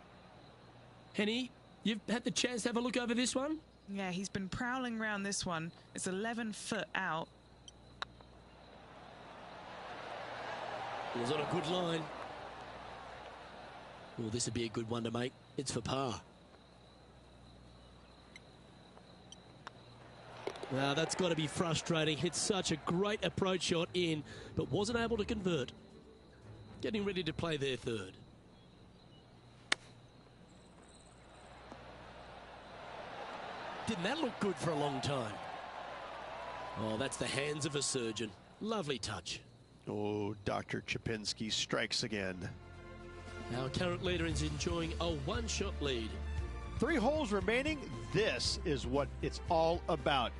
S1: Henny, you've had the chance to have a look over this one?
S2: Yeah, he's been prowling around this one. It's 11 foot out.
S1: It was on a good line. Well, this would be a good one to make. It's for par. Now, that's got to be frustrating. Hit such a great approach shot in, but wasn't able to convert. Getting ready to play their 3rd. Didn't that look good for a long time? Oh, that's the hands of a surgeon. Lovely touch.
S4: Oh, Dr. Chapinski strikes again.
S1: Our current leader is enjoying a 1-shot lead.
S4: 3 holes remaining. This is what it's all about.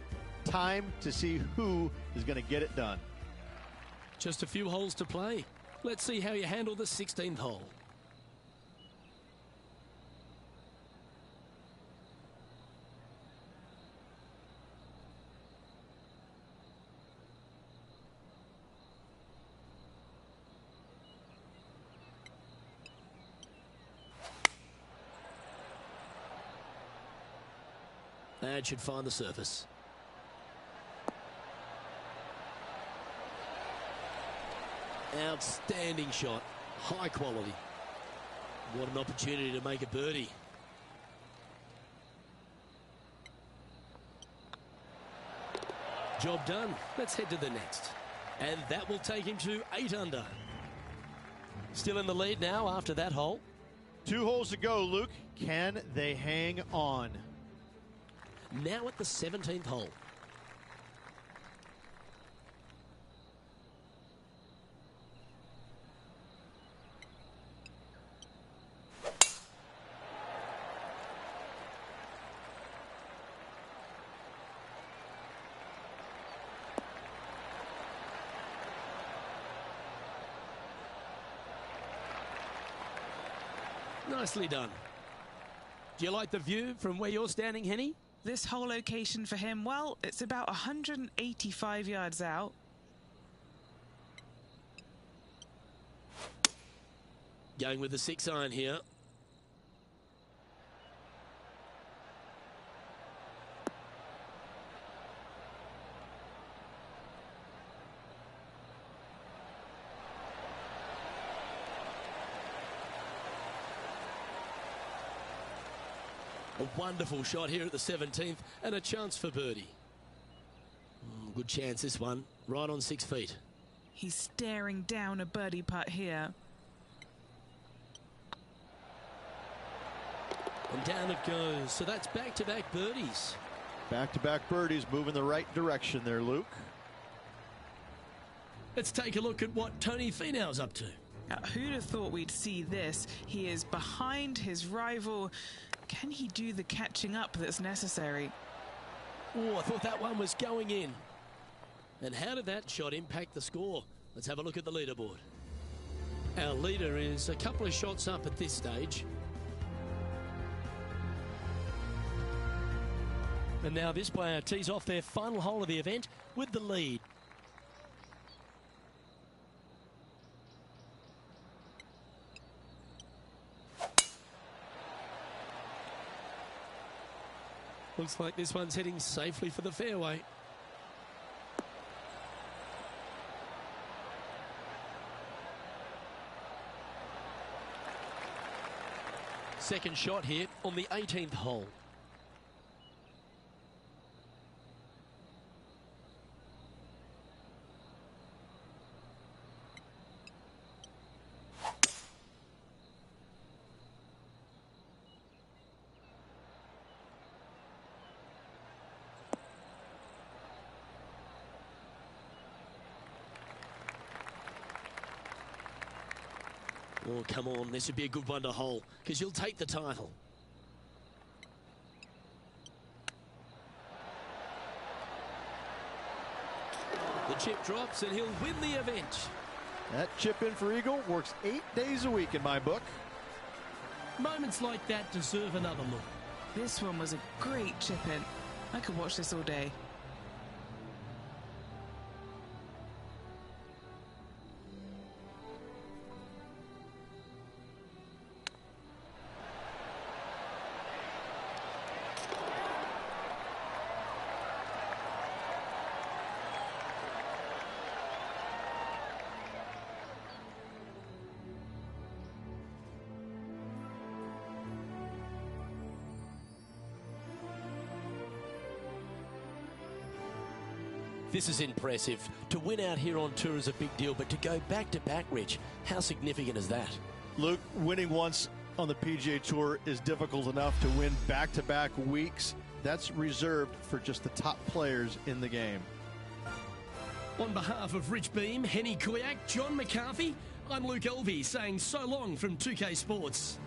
S4: Time to see who is going to get it done.
S1: Just a few holes to play. Let's see how you handle the 16th hole. That should find the surface. Outstanding shot. High quality. What an opportunity to make a birdie. Job done. Let's head to the next. And that will take him to 8 under. Still in the lead now after that hole.
S4: 2 holes to go, Luke. Can they hang on?
S1: Now at the 17th hole. Nicely done. Do you like the view from where you're standing, Henny?
S2: This whole location for him, well, it's about 185 yards out.
S1: Going with the 6 iron here. A wonderful shot here at the 17th and a chance for birdie. Good chance this one, right on 6 feet.
S2: He's staring down a birdie putt here.
S1: And down it goes. So that's back-to-back birdies.
S4: Back-to-back birdies, moving the right direction there, Luke.
S1: Let's take a look at what Tony Finau's up to.
S2: Who'd have thought we'd see this? He is behind his rival. Can he do the catching up that's necessary?
S1: Oh, I thought that one was going in. And how did that shot impact the score? Let's have a look at the leaderboard. Our leader is a couple of shots up at this stage. And now this player tees off their final hole of the event with the lead. Looks like this one's heading safely for the fairway. Second shot here on the 18th hole. Oh, come on, this would be a good one to hole, because you'll take the title. The chip drops and he'll win the event.
S4: That chip in for Eagle works 8 days a week in my book.
S1: Moments like that deserve another look.
S2: This one was a great chip in. I could watch this all day.
S1: This is impressive. To win out here on tour is a big deal, but to go back-to-back, Rich, how significant is that?
S4: Luke, winning once on the PGA Tour is difficult enough. To win back-to-back weeks, that's reserved for just the top players in the game.
S1: On behalf of Rich Beam, Henny Kuyak, John McCarthy, I'm Luke Elvey saying so long from 2K Sports.